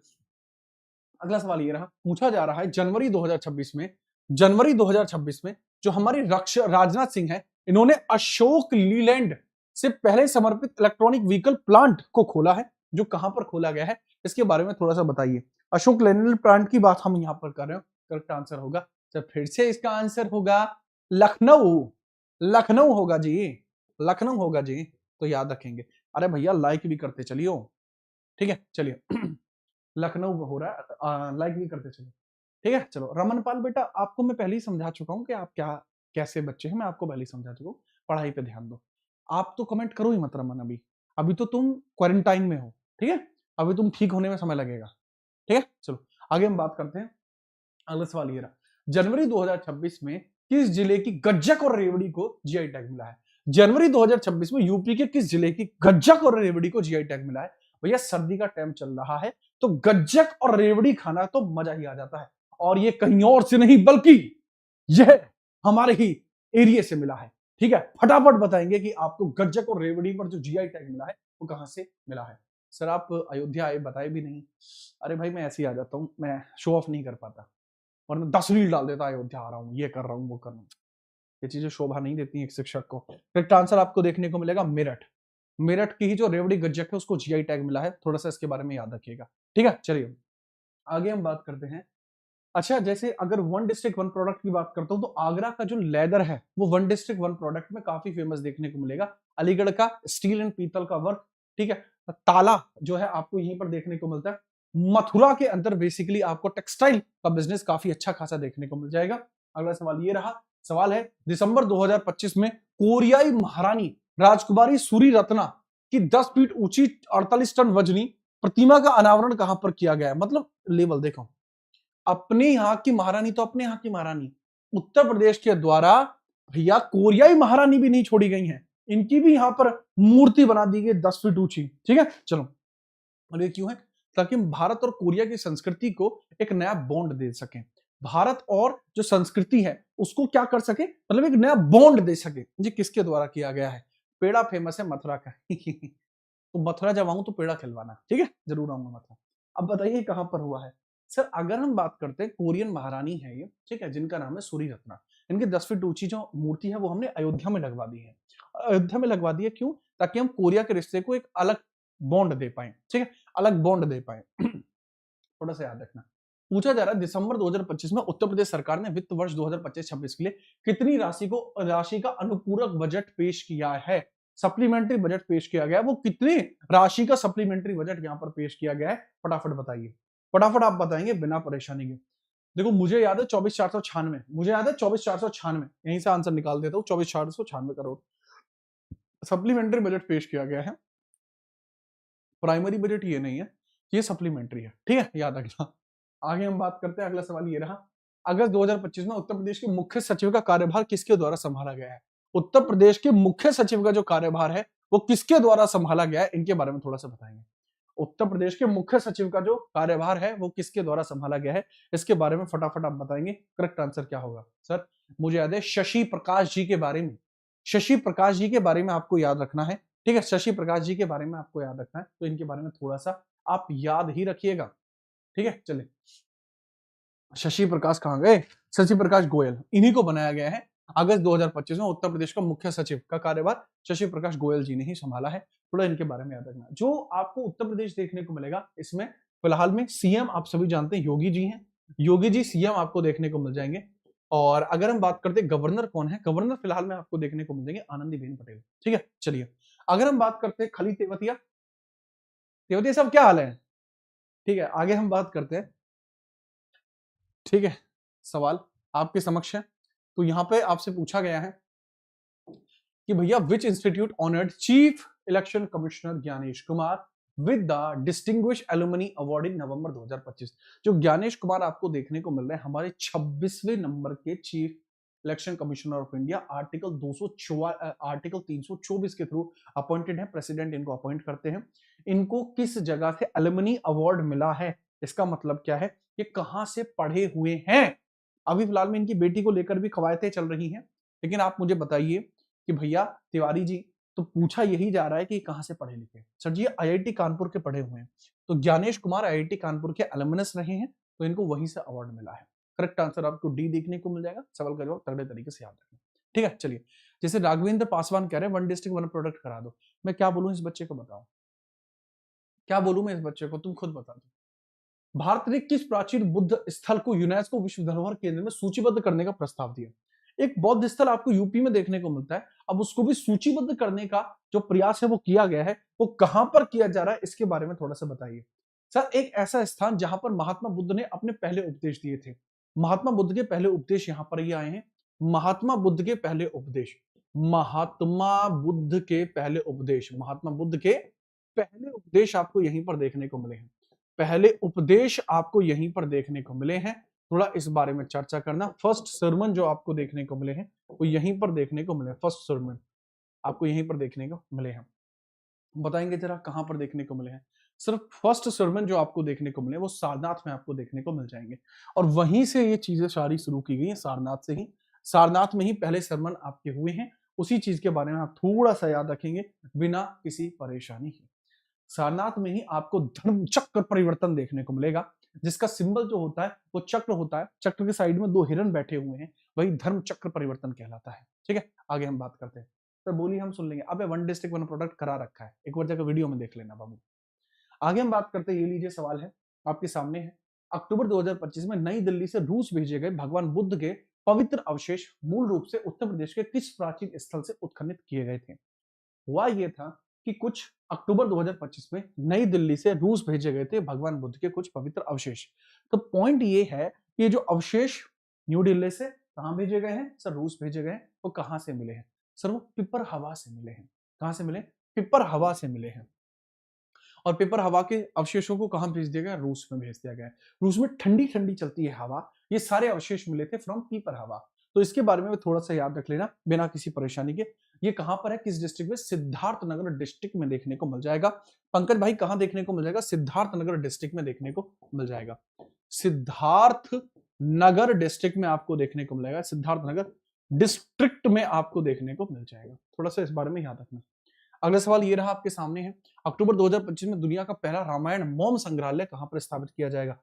[SPEAKER 1] अगला सवाल ये रहा, पूछा जा रहा है जनवरी 2026 में जो हमारे रक्षा राजनाथ सिंह है, इन्होंने अशोक लीलैंड से पहले समर्पित इलेक्ट्रॉनिक व्हीकल प्लांट को खोला है, जो कहां पर खोला गया है इसके बारे में थोड़ा सा बताइए। अशोक लेलैंड प्लांट की बात हम यहां पर कर रहे हो, करेक्ट आंसर होगा तो फिर से इसका आंसर होगा लखनऊ। लखनऊ होगा जी, लखनऊ होगा जी, तो याद रखेंगे। अरे भैया लाइक भी करते चलियो। ठीक है, चलिए लखनऊ हो रहा है, लाइक भी करते चलिए। ठीक है, चलो रमनपाल बेटा, आपको मैं पहले ही समझा चुका हूं कि आप क्या कैसे बच्चे हैं, मैं आपको पहले ही समझा चुका हूं, पढ़ाई पे ध्यान दो। आप तो कमेंट करो ही मत रमन, अभी अभी तो तुम क्वारंटाइन में हो। ठीक है, अभी तुम ठीक होने में समय लगेगा। ठीक है, चलो आगे हम बात करते हैं। अगला सवाल ये रहा, जनवरी 2026 में किस जिले की गज्जक और रेवड़ी को जीआई टैग मिला है? जनवरी 2026 में यूपी के किस जिले की गज्जक और रेवड़ी को जीआई टैग मिला है? भैया सर्दी का टाइम चल रहा है तो गज्जक और रेवड़ी खाना तो मजा ही आ जाता है, और ये कहीं और से नहीं बल्कि यह हमारे ही एरिया से मिला है। ठीक है, फटाफट बताएंगे कि आपको गज्जक और रेवड़ी पर जो जीआई टैग मिला है वो कहां से मिला है? सर आप अयोध्या आए बताए भी नहीं। अरे भाई मैं ऐसे ही आ जाता हूं, मैं शो ऑफ नहीं कर पाता, वरना 10 रील डाल देता अयोध्या आ रहा हूँ, ये कर रहा हूँ, वो कर रहा हूँ। ये चीजें शोभा नहीं देती एक शिक्षक को। करेक्ट आंसर आपको देखने को मिलेगा मेरठ। मेरठ की ही जो रेवड़ी गज्जक है उसको जीआई टैग मिला है, थोड़ा सा इसके बारे में याद रखिएगा। ठीक है, चलिए आगे हम बात करते हैं। अच्छा, जैसे अगर वन डिस्ट्रिक्ट वन प्रोडक्ट की बात करता हूं तो आगरा का जो लेदर है वो वन डिस्ट्रिक्ट वन प्रोडक्ट में काफी फेमस देखने को मिलेगा। अलीगढ़ का स्टील एंड पीतल का वर्क, ठीक है, ताला जो है आपको यहीं पर देखने को मिलता है। मथुरा के अंदर बेसिकली आपको टेक्सटाइल का बिजनेस काफी अच्छा खासा देखने को मिल जाएगा। अगला सवाल ये रहा, सवाल है दिसंबर 2025 में कोरियाई महारानी राजकुमारी सूरी रत्ना की 10 फीट ऊंची 48 टन वजनी प्रतिमा का अनावरण कहां पर किया गया है? मतलब लेवल देखो, अपने यहाँ की महारानी तो अपने यहाँ की महारानी, उत्तर प्रदेश के द्वारा भैया कोरियाई महारानी भी नहीं छोड़ी गई हैं, इनकी भी यहाँ पर मूर्ति बना दी गई 10 फीट ऊंची। ठीक है, चलो, और ये क्यों है? ताकि हम भारत और कोरिया की संस्कृति को एक नया बॉन्ड दे सके, भारत और जो संस्कृति है उसको क्या कर सके, मतलब एक नया बॉन्ड दे सके। ये किसके द्वारा किया गया है? पेड़ा फेमस है मथुरा का तो मथुरा जब आऊं तो पेड़ा खिलवाना, ठीक है, जरूर आऊंगा मथुरा। अब बताइए कहां पर हुआ है? सर अगर हम बात करते हैं, कोरियन महारानी है ये, ठीक है, जिनका नाम है सूरी रत्ना, इनकी 10 फीट ऊंची जो मूर्ति है वो हमने अयोध्या में लगवा दी है। अयोध्या में लगवा दी है क्यों? ताकि हम कोरिया के रिश्ते को एक अलग बॉन्ड दे पाए, ठीक है, अलग बॉन्ड दे पाए थोड़ा सा याद रखना। पूछा जा रहा है दिसंबर 2025 में उत्तर प्रदेश सरकार ने वित्त वर्ष 2025-26 के लिए कितनी राशि का अनुपूरक बजट पेश किया है? सप्लीमेंट्री बजट पेश किया गया है, वो कितनी राशि का सप्लीमेंट्री बजट यहां पर पेश किया गया है? फटाफट बताइए, फटाफट आप बताएंगे बिना परेशानी के। देखो मुझे याद है 24,496, मुझे याद है 24,496, यहीं से आंसर निकाल देता हूं, 24,496 करोड़ सप्लीमेंट्री बजट पेश किया गया है। प्राइमरी बजट ये नहीं है, ये सप्लीमेंट्री है, ठीक है, याद रखना। आगे हम बात करते हैं, अगला सवाल ये रहा, अगस्त 2025 में उत्तर प्रदेश के मुख्य सचिव का कार्यभार किसके द्वारा संभाला गया है? उत्तर प्रदेश के मुख्य सचिव का जो कार्यभार है वो किसके द्वारा संभाला गया है, इनके बारे में थोड़ा सा बताएंगे। उत्तर प्रदेश के मुख्य सचिव का जो कार्यभार है वो किसके द्वारा संभाला गया है, इसके बारे में फटाफट आप बताएंगे। करेक्ट आंसर क्या होगा? सर मुझे याद है शशि प्रकाश जी के बारे में, शशि प्रकाश जी के बारे में आपको याद रखना है, ठीक है, शशि प्रकाश जी के बारे में आपको याद रखना है, तो इनके बारे में थोड़ा सा आप याद ही रखिएगा, ठीक है। चलिए, शशि प्रकाश कहां गए? शशि प्रकाश गोयल, इन्हीं को बनाया गया है अगस्त 2025 में उत्तर प्रदेश का मुख्य सचिव का कार्यभार शशि प्रकाश गोयल जी ने ही संभाला है। थोड़ा इनके बारे में याद रखना। जो आपको उत्तर प्रदेश देखने को मिलेगा इसमें फिलहाल में सीएम आप सभी जानते हैं योगी जी हैं, योगी जी सीएम आपको देखने को मिल जाएंगे। और अगर हम बात करते हैं गवर्नर कौन है, गवर्नर फिलहाल में आपको देखने को मिल जाएंगे आनंदीबेन पटेल, ठीक है। चलिए, अगर हम बात करते हैं खली तेवतिया, तेवतिया साहब क्या हाल है? ठीक है, आगे हम बात करते हैं, ठीक है, सवाल आपके समक्ष है। तो यहां पे आपसे पूछा गया है कि भैया which institute honoured chief election commissioner Gyanesh Kumar with the distinguish alumni award in November 2025। जो ज्ञानेश कुमार आपको देखने को मिल रहे हैं हमारे 26वें नंबर के chief election commissioner of India, article 324 के थ्रू अपॉइंटेड है, प्रेसिडेंट इनको अपॉइंट करते हैं। इनको किस जगह से एलुमनी अवार्ड मिला है, इसका मतलब क्या है, ये कहां से पढ़े हुए हैं? अभी फिलहाल में इनकी बेटी को लेकर भी कवायतें चल रही हैं, लेकिन आप मुझे बताइए कि भैया तिवारी जी, तो पूछा यही जा रहा है कि कहां से पढ़े लिखे? सर जी आईआईटी कानपुर के पढ़े हुए हैं, तो ज्ञानेश कुमार आईआईटी कानपुर के अलुमनस रहे हैं, तो इनको वहीं से अवार्ड मिला है। करेक्ट आंसर आपको डी देखने को मिल जाएगा। सवाल का जवाब तगड़े तरीके से याद रखना, ठीक है। चलिए, जैसे राघवेंद्र पासवान कह रहे हैं वन डिस्ट्रिक्ट वन प्रोडक्ट करा दो, मैं क्या बोलूं इस बच्चे को, बताओ क्या बोलूं मैं इस बच्चे को, तुम खुद बता दो। भारत ने किस प्राचीन बुद्ध स्थल को यूनेस्को विश्व धरोहर केंद्र में सूचीबद्ध करने का प्रस्ताव दिया? एक बौद्ध स्थल आपको यूपी में देखने को मिलता है, अब उसको भी सूचीबद्ध करने का जो प्रयास है वो किया गया है, वो कहां पर किया जा रहा है इसके बारे में थोड़ा सा बताइए। सर एक ऐसा स्थान जहां पर महात्मा बुद्ध ने अपने पहले उपदेश दिए थे, महात्मा बुद्ध के पहले उपदेश यहां पर ही आए हैं। महात्मा बुद्ध के पहले उपदेश, महात्मा बुद्ध के पहले उपदेश, महात्मा बुद्ध के पहले उपदेश आपको यहीं पर देखने को मिले हैं, पहले उपदेश आपको यहीं पर देखने को मिले हैं। थोड़ा इस बारे में चर्चा करना। फर्स्ट सरमन जो आपको देखने को मिले हैं वो यहीं पर देखने को मिले, फर्स्ट सरमन आपको यहीं पर देखने को मिले हैं। बताएंगे जरा कहां पर देखने को मिले हैं? सिर्फ फर्स्ट सरमन जो आपको देखने को मिले वो सारनाथ में आपको देखने को मिल जाएंगे, और वहीं से ये चीजें सारी शुरू की गई है, सारनाथ से ही, सारनाथ में ही पहले सरमन आपके हुए हैं। उसी चीज के बारे में आप थोड़ा सा याद रखेंगे बिना किसी परेशानी के। सारनाथ में ही आपको धर्म चक्र परिवर्तन देखने को मिलेगा, जिसका सिंबल जो होता है वो चक्र होता है, चक्र के साइड में दो हिरन बैठे हुए हैं, वही धर्म चक्र परिवर्तन कहलाता है, ठीक है। आगे हम बात करते हैं। सर बोलिए हम सुन लेंगे। अबे वन डिस्ट्रिक्ट वन प्रोडक्ट करा रखा है, एक बार जाकर वीडियो में देख लेना बाबू। आगे हम बात करते हैं, ये लीजिए सवाल है आपके सामने है। अक्टूबर 2025 में नई दिल्ली से रूस भेजे गए भगवान बुद्ध के पवित्र अवशेष मूल रूप से उत्तर प्रदेश के किस प्राचीन स्थल से उत्खनन किए गए थे? हुआ ये था कि कुछ अक्टूबर 2025 में नई दिल्ली से रूस भेजे गए थे भगवान बुद्ध के कुछ पवित्र अवशेष। तो पॉइंट ये है कि ये जो अवशेष न्यू दिल्ली से कहां भेजे गए हैं सर? रूस भेजे गए हैं। वो कहां से मिले हैं सर? वो पिपर हवा से मिले हैं। कहां से मिले? पिपर हवा से मिले हैं। और पेपर हवा के अवशेषों को कहां भेज दिया गया? रूस में भेज दिया गया। रूस में ठंडी ठंडी चलती है हवा। ये सारे अवशेष मिले थे फ्रॉम पीपर हवा। तो इसके बारे में थोड़ा सा याद रख लेना बिना किसी परेशानी के। ये कहां पर है, किस डिस्ट्रिक्ट में? सिद्धार्थ नगर डिस्ट्रिक्ट में देखने को मिल जाएगा। पंकज भाई कहां देखने को मिल जाएगा? सिद्धार्थ नगर डिस्ट्रिक्ट में देखने को मिल जाएगा। सिद्धार्थ नगर डिस्ट्रिक्ट में आपको देखने को मिलेगा। सिद्धार्थ नगर डिस्ट्रिक्ट में आपको देखने को मिल जाएगा। थोड़ा सा इस बारे में याद रखना। अगला सवाल ये रहा आपके सामने है। अक्टूबर 2025 में दुनिया का पहला रामायण मोम संग्रहालय कहां पर स्थापित किया जाएगा?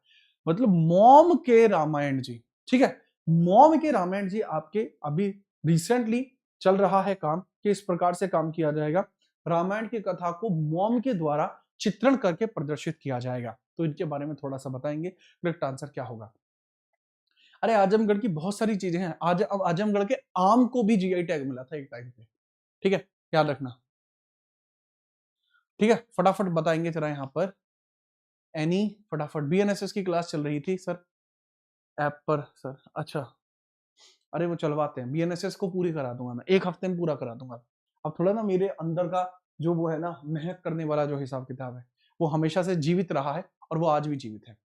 [SPEAKER 1] मतलब मोम के रामायण जी, ठीक है, मोम के रामायण जी आपके अभी रिसेंटली चल रहा है काम कि इस प्रकार से काम किया जाएगा। रामायण की कथा को मोम के द्वारा चित्रण करके प्रदर्शित किया जाएगा। तो इनके बारे में थोड़ा सा बताएंगे, करेक्ट आंसर क्या होगा? अरे आजमगढ़ की बहुत सारी चीजें हैं। आज अब आजमगढ़ के आम को भी जीआई टैग मिला था एक टाइम पे, ठीक है, याद रखना। ठीक है, फटाफट बताएंगे जरा यहाँ पर। एनी फटाफट, बीएनएसएस की क्लास चल रही थी सर ऐप पर सर। अच्छा, अरे वो चलवाते हैं, बीएनएसएस को पूरी करा दूंगा मैं, एक हफ्ते में पूरा करा दूंगा। अब थोड़ा ना मेरे अंदर का जो वो है ना मेहनत करने वाला जो हिसाब किताब है वो हमेशा से जीवित रहा है और वो आज भी जीवित है,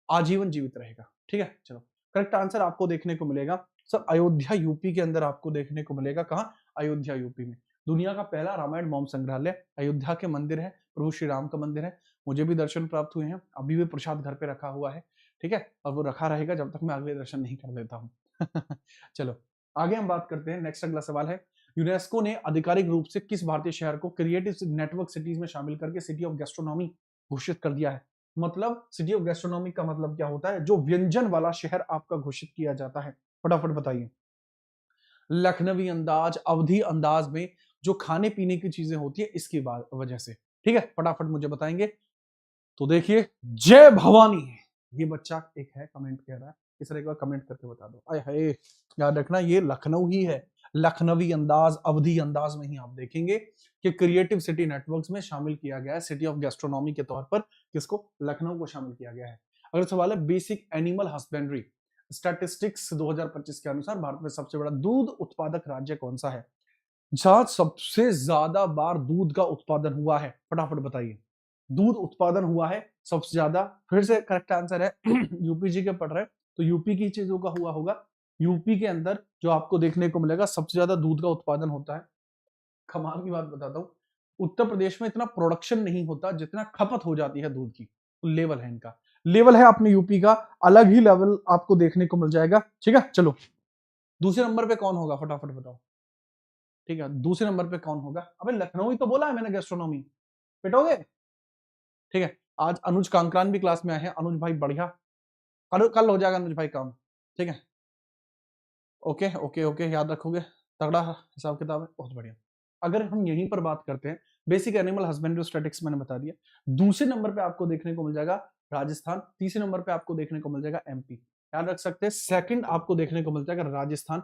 [SPEAKER 1] आजीवन जीवित रहेगा। ठीक है, चलो करेक्ट आंसर आपको देखने को मिलेगा सर अयोध्या यूपी के अंदर आपको देखने को मिलेगा। कहाँ? अयोध्या यूपी में। दुनिया का पहला रामायण मोम संग्रहालय अयोध्या के मंदिर है, प्रभु श्री राम का मंदिर है। मुझे भी दर्शन प्राप्त हुए हैं, अभी भी प्रसाद घर पे रखा हुआ है, ठीक है, और वो रखा रहेगा जब तक मैं अगले दर्शन नहीं कर लेता हूँ। चलो आगे हम बात करते हैं। नेक्स्ट अगला सवाल है, यूनेस्को ने आधिकारिक रूप से किस भारतीय शहर को क्रिएटिव नेटवर्क सिटीज में शामिल करके सिटी ऑफ गैस्ट्रोनॉमी घोषित कर दिया है? मतलब सिटी ऑफ गैस्ट्रोनॉमी का मतलब क्या होता है? जो व्यंजन वाला शहर आपका घोषित किया जाता है। फटाफट बताइए। लखनवी अंदाज, अवधी अंदाज में जो खाने पीने की चीजें होती है इसकी वजह से। ठीक है, फटाफट मुझे बताएंगे। तो देखिए, जय भवानी, ये बच्चा एक है कमेंट कह रहा है, इस एक बार कमेंट करके बता दो। आए हाय, याद रखना ये लखनऊ ही है। लखनवी अंदाज, अवधी अंदाज में ही आप देखेंगे कि क्रिएटिव सिटी नेटवर्क्स में शामिल किया गया है सिटी ऑफ गैस्ट्रोनॉमी के तौर पर किसको? लखनऊ को शामिल किया गया है। अगला सवाल है, बेसिक एनिमल हस्बेंड्री स्टैटिस्टिक्स 2025 के अनुसार भारत में सबसे बड़ा दूध उत्पादक राज्य कौन सा है? जहां सबसे ज्यादा बार दूध का उत्पादन हुआ है, फटाफट बताइए। दूध उत्पादन हुआ है सबसे ज्यादा, फिर से करेक्ट आंसर है यूपी जी के पढ़ रहे हैं तो यूपी की चीजों का हुआ होगा। यूपी के अंदर जो आपको देखने को मिलेगा सबसे ज्यादा दूध का उत्पादन होता है। कमाल की बात बताता हूँ, उत्तर प्रदेश में इतना प्रोडक्शन नहीं होता जितना खपत हो जाती है दूध की। तो लेवल है इनका, लेवल है अपने यूपी का, अलग ही लेवल आपको देखने को मिल जाएगा। ठीक है, चलो दूसरे नंबर पे कौन होगा फटाफट बताओ। ठीक है, दूसरे नंबर पे कौन होगा? अबे लखनऊ ही तो बोला है मैंने, गैस्ट्रोनॉमी पिटोगे। ठीक है, आज अनुज कांकरान भी क्लास में आए हैं। अनुज भाई बढ़िया, कल हो जाएगा अनुज भाई काम। ठीक है, ओके ओके ओके, याद रखोगे, तगड़ा हिसाब किताब है, बहुत बढ़िया। अगर हम यहीं पर बात करते हैं, बेसिक एनिमल हस्बेंड्री स्टैटिस्टिक्स मैंने बता दिया। दूसरे नंबर पे आपको देखने को मिल जाएगा राजस्थान, तीसरे नंबर पे आपको देखने को मिल जाएगा एमपी, याद रख सकते हैं। सेकंड आपको देखने को मिल जाएगा राजस्थान,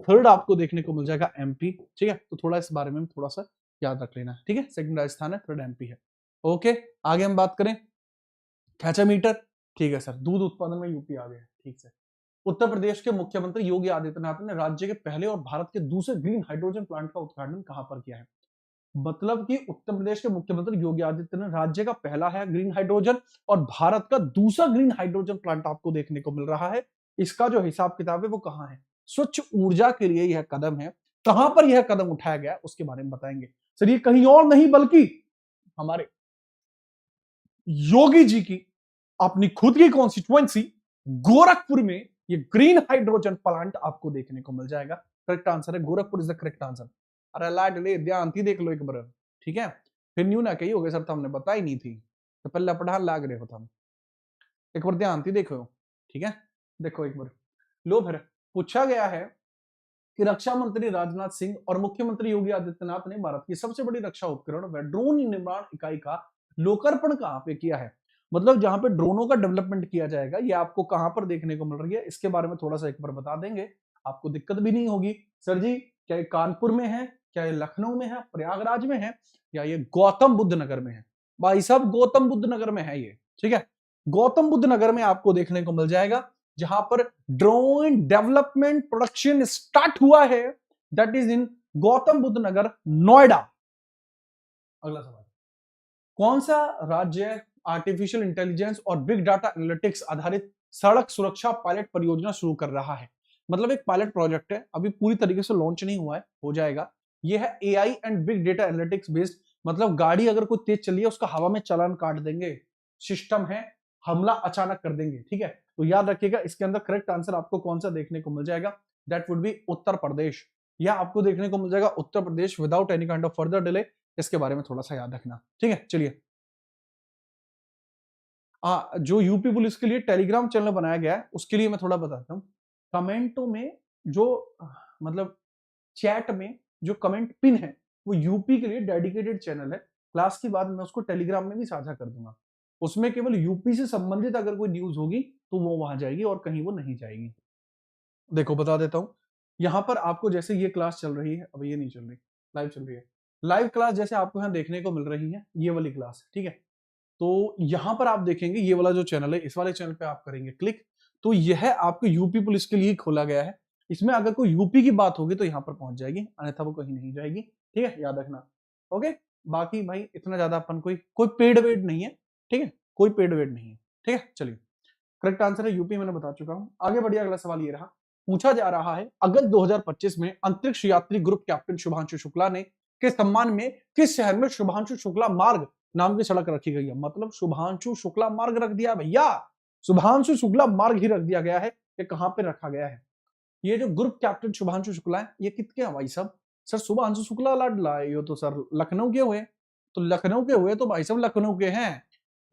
[SPEAKER 1] थर्ड आपको देखने को मिल जाएगा एमपी। ठीक है, तो थोड़ा इस बारे में थोड़ा सा याद रख लेना। ठीक है, सेकंड राजस्थान है, थर्ड एमपी है। ओके, आगे हम बात करें, खैचामीटर, ठीक है सर, दूध उत्पादन में यूपी आ गया, ठीक है। उत्तर प्रदेश के मुख्यमंत्री योगी आदित्यनाथ ने राज्य के पहले और भारत के दूसरे ग्रीन हाइड्रोजन प्लांट का उद्घाटन कहां पर किया है? मतलब कि उत्तर प्रदेश के मुख्यमंत्री योगी आदित्यनाथ, राज्य का पहला है ग्रीन हाइड्रोजन और भारत का दूसरा ग्रीन हाइड्रोजन प्लांट आपको देखने को मिल रहा है। इसका जो हिसाब किताब है वो कहां है? स्वच्छ ऊर्जा के लिए यह कदम है, कहां पर यह कदम उठाया गया उसके बारे में बताएंगे सर। ये कहीं और नहीं बल्कि हमारे योगी जी की अपनी खुद की कॉन्स्टिट्युएंसी गोरखपुर में ये ग्रीन हाइड्रोजन प्लांट आपको देखने को मिल जाएगा। करेक्ट आंसर है Gorakhpur, is the correct answer. अरे लाड ले ध्यान थी, देख लो एक बार, ठीक है, फिर न्यू ना कही होगे सर तो हमने बताई नहीं थी, तो पहले पढ़ान लाग रहे हो तुम, एक बार ध्यान थी देखो। ठीक है, देखो एक बार लो, फिर पूछा गया है कि रक्षा मंत्री राजनाथ सिंह और मुख्यमंत्री योगी आदित्यनाथ ने भारत की सबसे बड़ी रक्षा उपकरण व ड्रोन निर्माण इकाई का लोकार्पण कहां पे किया है? मतलब जहां पे ड्रोनों का डेवलपमेंट किया जाएगा, ये आपको कहां पर देखने को मिल रही है, इसके बारे में थोड़ा सा एक बार बता देंगे, आपको दिक्कत भी नहीं होगी। सर जी, क्या ये कानपुर में है, क्या ये लखनऊ में है, प्रयागराज में है, या ये गौतम बुद्ध नगर में है? भाई साहब, गौतम बुद्ध नगर में है ये, ठीक है। गौतम बुद्ध नगर में आपको देखने को मिल जाएगा, जहां पर ड्रोन डेवलपमेंट प्रोडक्शन स्टार्ट हुआ है, that is in Gautam Buddh Nagar, Noida. अगला सवाल, कौन सा राज्य आर्टिफिशियल इंटेलिजेंस और बिग डाटा एनालिटिक्स आधारित सड़क सुरक्षा पायलट परियोजना शुरू कर रहा है? मतलब एक पायलट प्रोजेक्ट है, अभी पूरी तरीके से लॉन्च नहीं हुआ है, हो जाएगा। यह है AI and big data analytics based, मतलब गाड़ी अगर कोई तेज चली है उसका हवा में चालान काट देंगे, सिस्टम है, हमला अचानक कर देंगे, ठीक है। तो याद रखिएगा, इसके अंदर करेक्ट आंसर आपको कौन सा देखने को मिल जाएगा? That would be Uttar Pradesh. यह आपको देखने को मिल जाएगा Uttar Pradesh, without any kind of further delay. इसके बारे में थोड़ा सा याद रखना, ठीक है। चलिए, जो यूपी पुलिस के लिए टेलीग्राम चैनल बनाया गया है, उसके लिए मैं थोड़ा बताता हूँ। कमेंटों में जो मतलब चैट में जो कमेंट पिन है, वो यूपी के लिए डेडिकेटेड चैनल है। क्लास के बाद मैं उसको टेलीग्राम में भी साझा कर दूंगा। उसमें केवल यूपी से संबंधित अगर कोई न्यूज होगी तो वो वहां जाएगी और कहीं वो नहीं जाएगी। देखो, बता देता हूँ, यहाँ पर आपको जैसे ये क्लास चल रही है, अब ये नहीं चल रही, लाइव चल रही है। लाइव क्लास जैसे आपको यहाँ देखने को मिल रही है, ये वाली क्लास, ठीक है। तो यहां पर आप देखेंगे ये वाला जो चैनल है, इस वाले चैनल पे आप करेंगे क्लिक, तो यह आपको यूपी पुलिस के लिए खोला गया है। इसमें अगर कोई यूपी की बात होगी तो यहां पर पहुंच जाएगी, अन्यथा वो कहीं नहीं जाएगी, ठीक है, याद रखना। ओके, बाकी भाई इतना ज्यादा अपन कोई कोई पेड वेड नहीं है, ठीक है, कोई पेड वेड नहीं है, ठीक है। चलिए, करेक्ट आंसर है यूपी, मैंने बता चुका हूं। आगे बढ़िए, अगला सवाल ये रहा, पूछा जा रहा है, अगस्त 2025 में अंतरिक्ष यात्री ग्रुप कैप्टन शुभांशु शुक्ला ने के सम्मान में किस शहर में शुभांशु शुक्ला मार्ग नाम की सड़क रखी गई है? मतलब शुभांशु शुक्ला मार्ग रख दिया भैया, शुभांशु शुक्ला मार्ग ही रख दिया गया है। ये कहां पे रखा गया है? ये जो ग्रुप कैप्टन शुभांशु शुक्ला है, ये कितने हैं भाई साहब? सर शुभांशु शुक्ला लाडला, ये तो सर लखनऊ के हुए, तो लखनऊ के हुए तो भाई साहब लखनऊ के हैं।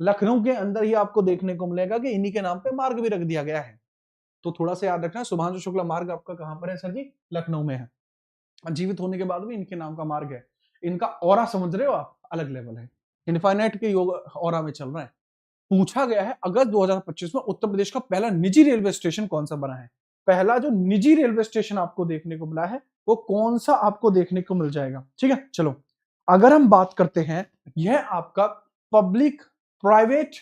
[SPEAKER 1] लखनऊ के अंदर ही आपको देखने को मिलेगा कि इन्हीं के नाम पे मार्ग भी रख दिया गया है। तो थोड़ा सा याद रखना, शुभांशु शुक्ला मार्ग आपका कहां पर है सर जी? लखनऊ में है। जीवित होने के बाद भी इनके नाम का मार्ग है। इनका ऑरा समझ रहे हो आप, अलग लेवल है, इनफाइनाइट के योग ऑरा में चल रहा है। पूछा गया है, अगस्त 2025 में उत्तर प्रदेश का पहला निजी रेलवे स्टेशन कौन सा बना है? पहला जो निजी रेलवे स्टेशन आपको देखने को मिला है, वो कौन सा आपको देखने को मिल जाएगा? ठीक है, चलो, अगर हम बात करते हैं, यह आपका पब्लिक प्राइवेट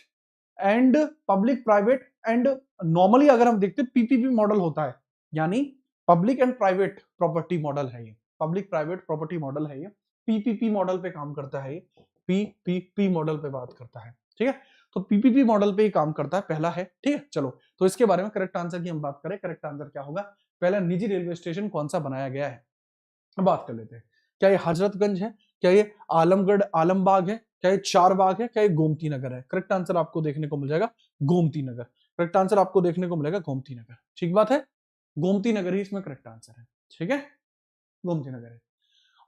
[SPEAKER 1] एंड नॉर्मली अगर हम देखते हैं पीपीपी मॉडल होता है, यानी public and private property model है ये, पब्लिक प्राइवेट प्रॉपर्टी मॉडल है ये, पीपीपी मॉडल पे काम करता है ये, पीपीपी मॉडल पे बात करता है, ठीक है। तो पीपीपी मॉडल पे ही काम करता है, पहला है, ठीक है। चलो, तो इसके बारे में करेक्ट आंसर की हम बात करें, करेक्ट आंसर क्या होगा? पहला निजी रेलवे स्टेशन कौन सा बनाया गया है, बात कर लेते हैं। क्या ये हजरतगंज है, क्या ये आलमगढ़ आलमबाग है, क्या ये चारबाग है, क्या ये गोमती नगर है? करेक्ट आंसर आपको देखने को मिल जाएगा गोमती नगर। करेक्ट आंसर आपको देखने को मिलेगा गोमती नगर, ठीक बात है, गोमती नगर ही इसमें करेक्ट आंसर है, ठीक है, गोमती नगर है।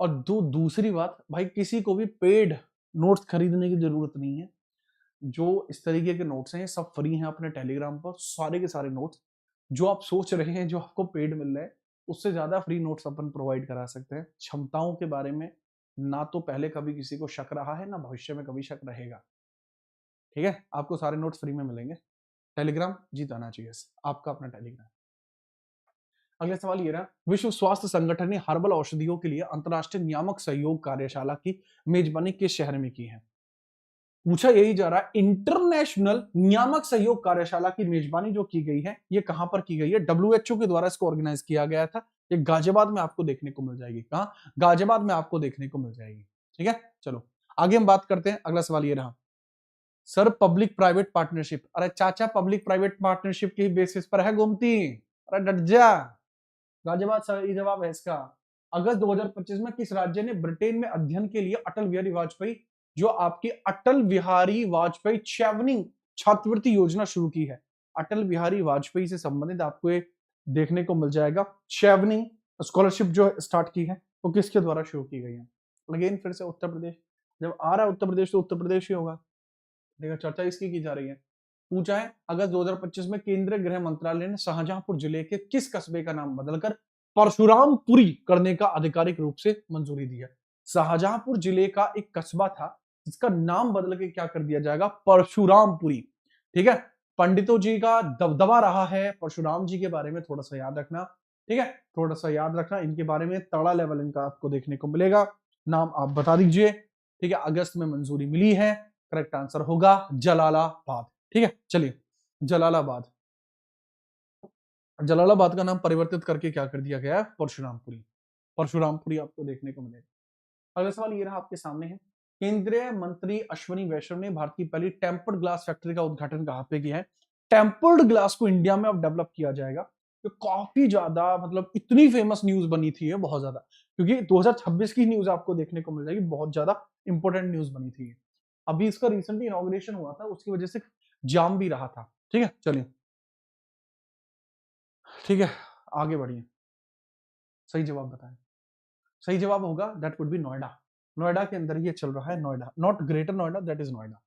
[SPEAKER 1] और दूसरी बात भाई, किसी को भी पेड नोट्स खरीदने की जरूरत नहीं है। जो इस तरीके के नोट्स हैं सब फ्री हैं अपने टेलीग्राम पर, सारे के सारे नोट्स। जो आप सोच रहे हैं जो आपको पेड मिल रहा है, उससे ज्यादा फ्री नोट्स अपन प्रोवाइड करा सकते हैं। क्षमताओं के बारे में ना तो पहले कभी किसी को शक रहा है, ना भविष्य में कभी शक रहेगा, ठीक है। आपको सारे नोट्स फ्री में मिलेंगे। टेलीग्राम जीत आना चाहिए, आपका अपना टेलीग्राम। अगला सवाल ये रहा, विश्व स्वास्थ्य संगठन ने हर्बल औषधियों के लिए अंतर्राष्ट्रीय नियामक सहयोग कार्यशाला की मेजबानी किस शहर में की है? पूछा यही जा रहा है, इंटरनेशनल नियामक सहयोग कार्यशाला की मेजबानी जो की गई है, ये कहां पर की गई है? डब्ल्यूएचओ के द्वारा इसको ऑर्गेनाइज किया गया था। ये गाजियाबाद में आपको देखने को मिल जाएगी। कहां? गाजियाबाद में आपको देखने को मिल जाएगी, ठीक है। चलो, आगे हम बात करते हैं। अगला सवाल ये रहा, सर पब्लिक प्राइवेट पार्टनरशिप, अरे चाचा पब्लिक प्राइवेट पार्टनरशिप की बेसिस पर है गोमती, अरे डट जा, गाजियाबाद सही जवाब है इसका। अगस्त 2025 में किस राज्य ने ब्रिटेन में अध्ययन के लिए अटल बिहारी वाजपेयी, जो आपकी अटल बिहारी वाजपेयी चेवनिंग छात्रवृत्ति योजना शुरू की है? अटल बिहारी वाजपेयी से संबंधित आपको ये देखने को मिल जाएगा, चेवनिंग स्कॉलरशिप जो स्टार्ट की है वो किसके द्वारा शुरू की गई है? अगेन फिर से उत्तर प्रदेश, जब आ रहा है उत्तर प्रदेश तो उत्तर प्रदेश ही होगा। देखो, चर्चा इसकी की जा रही है। पूछा है, अगस्त 2025 में केंद्रीय गृह मंत्रालय ने शाहजहांपुर जिले के किस कस्बे का नाम बदलकर परशुरामपुरी करने का आधिकारिक रूप से मंजूरी दी है। शाहजहांपुर जिले का एक कस्बा था जिसका नाम बदल के क्या कर दिया जाएगा, परशुरामपुरी। ठीक है, पंडितों जी का दबदबा रहा है, परशुराम जी के बारे में थोड़ा सा याद रखना। ठीक है, थोड़ा सा याद रखना, इनके बारे में तगड़ा लेवल इनका आपको देखने को मिलेगा। नाम आप बता दीजिए। ठीक है, अगस्त में मंजूरी मिली है। करेक्ट आंसर होगा जलालाबाद। ठीक है, चलिए जलालाबाद। जलालाबाद का नाम परिवर्तित करके क्या कर दिया गया है, परशुरामपुरी। परशुरामपुरी आपको देखने को मिलेगा। अगला सवाल ये रहा आपके सामने है, केंद्रीय मंत्री अश्विनी वैष्णव ने भारत की पहली टेम्पर्ड ग्लास फैक्ट्री का उद्घाटन कहां पे किया है। टेम्पर्ड ग्लास को इंडिया में अब डेवलप किया जाएगा। तो काफी ज्यादा मतलब इतनी फेमस न्यूज बनी थी, बहुत ज्यादा, क्योंकि 2026 की न्यूज आपको देखने को मिल जाएगी, बहुत ज्यादा इंपॉर्टेंट न्यूज बनी थी। अभी इसका रिसेंटली इनॉग्रेशन हुआ था, उसकी वजह से जाम भी रहा था। ठीक है, चलिए ठीक है आगे बढ़िए। सही जवाब बताएं। सही जवाब होगा that would be Noida. Noida के अंदर ये चल रहा है, Noida, not greater Noida, that is Noida.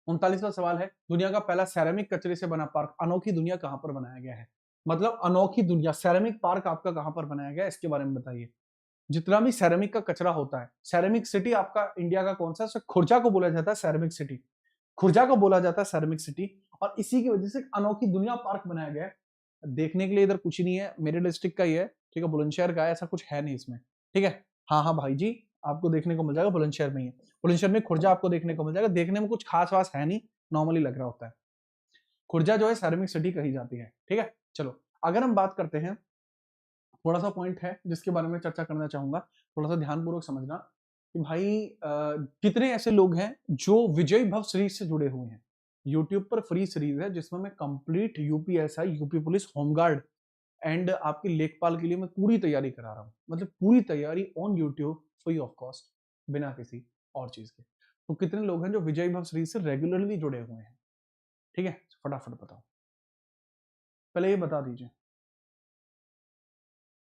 [SPEAKER 1] 39वां सवाल है, दुनिया का पहला सैरामिक कचरे से बना पार्क अनोखी दुनिया कहां पर बनाया गया है। मतलब अनोखी दुनिया सैरामिक पार्क आपका कहां पर बनाया गया है, इसके बारे में बताइए। जितना भी सैरामिक का कचरा होता है, सैरामिक सिटी आपका इंडिया का कौन सा, खुर्जा को बोला जाता है सैरामिक सिटी। खुर्जा को बोला जाता है सैरामिक सिटी, और इसी की वजह से अनोखी दुनिया पार्क बनाया गया है। देखने के लिए इधर कुछ नहीं है, मेरे डिस्ट्रिक्ट का ही है। ठीक है, बुलंदशहर का है, ऐसा कुछ है नहीं इसमें। ठीक है, हाँ हाँ भाई जी, आपको देखने को मिल जाएगा बुलंदशहर में ही है। बुलंदशहर में खुर्जा आपको देखने को मिल जाएगा। देखने में कुछ खास वास है नहीं, नॉर्मली लग रहा होता है। खुर्जा जो है सैरामिक सिटी कही जाती है। ठीक है, चलो अगर हम बात करते हैं, थोड़ा सा पॉइंट है जिसके बारे में चर्चा करना चाहूंगा, थोड़ा सा ध्यानपूर्वक समझना कि भाई कितने ऐसे लोग हैं जो विजय भव सीरीज से जुड़े हुए हैं। यूट्यूब पर फ्री सीरीज है जिसमें मैं complete UPSI, UP police, home guard and आपकी लेखपाल के लिए मैं पूरी तैयारी करा रहा हूँ। मतलब पूरी तैयारी on YouTube, free of cost, बिना किसी और चीज के। तो कितने लोग हैं जो विजय भव सीरीज से रेगुलरली जुड़े हुए हैं। ठीक है, फटाफट बताओ, पहले ये बता दीजिए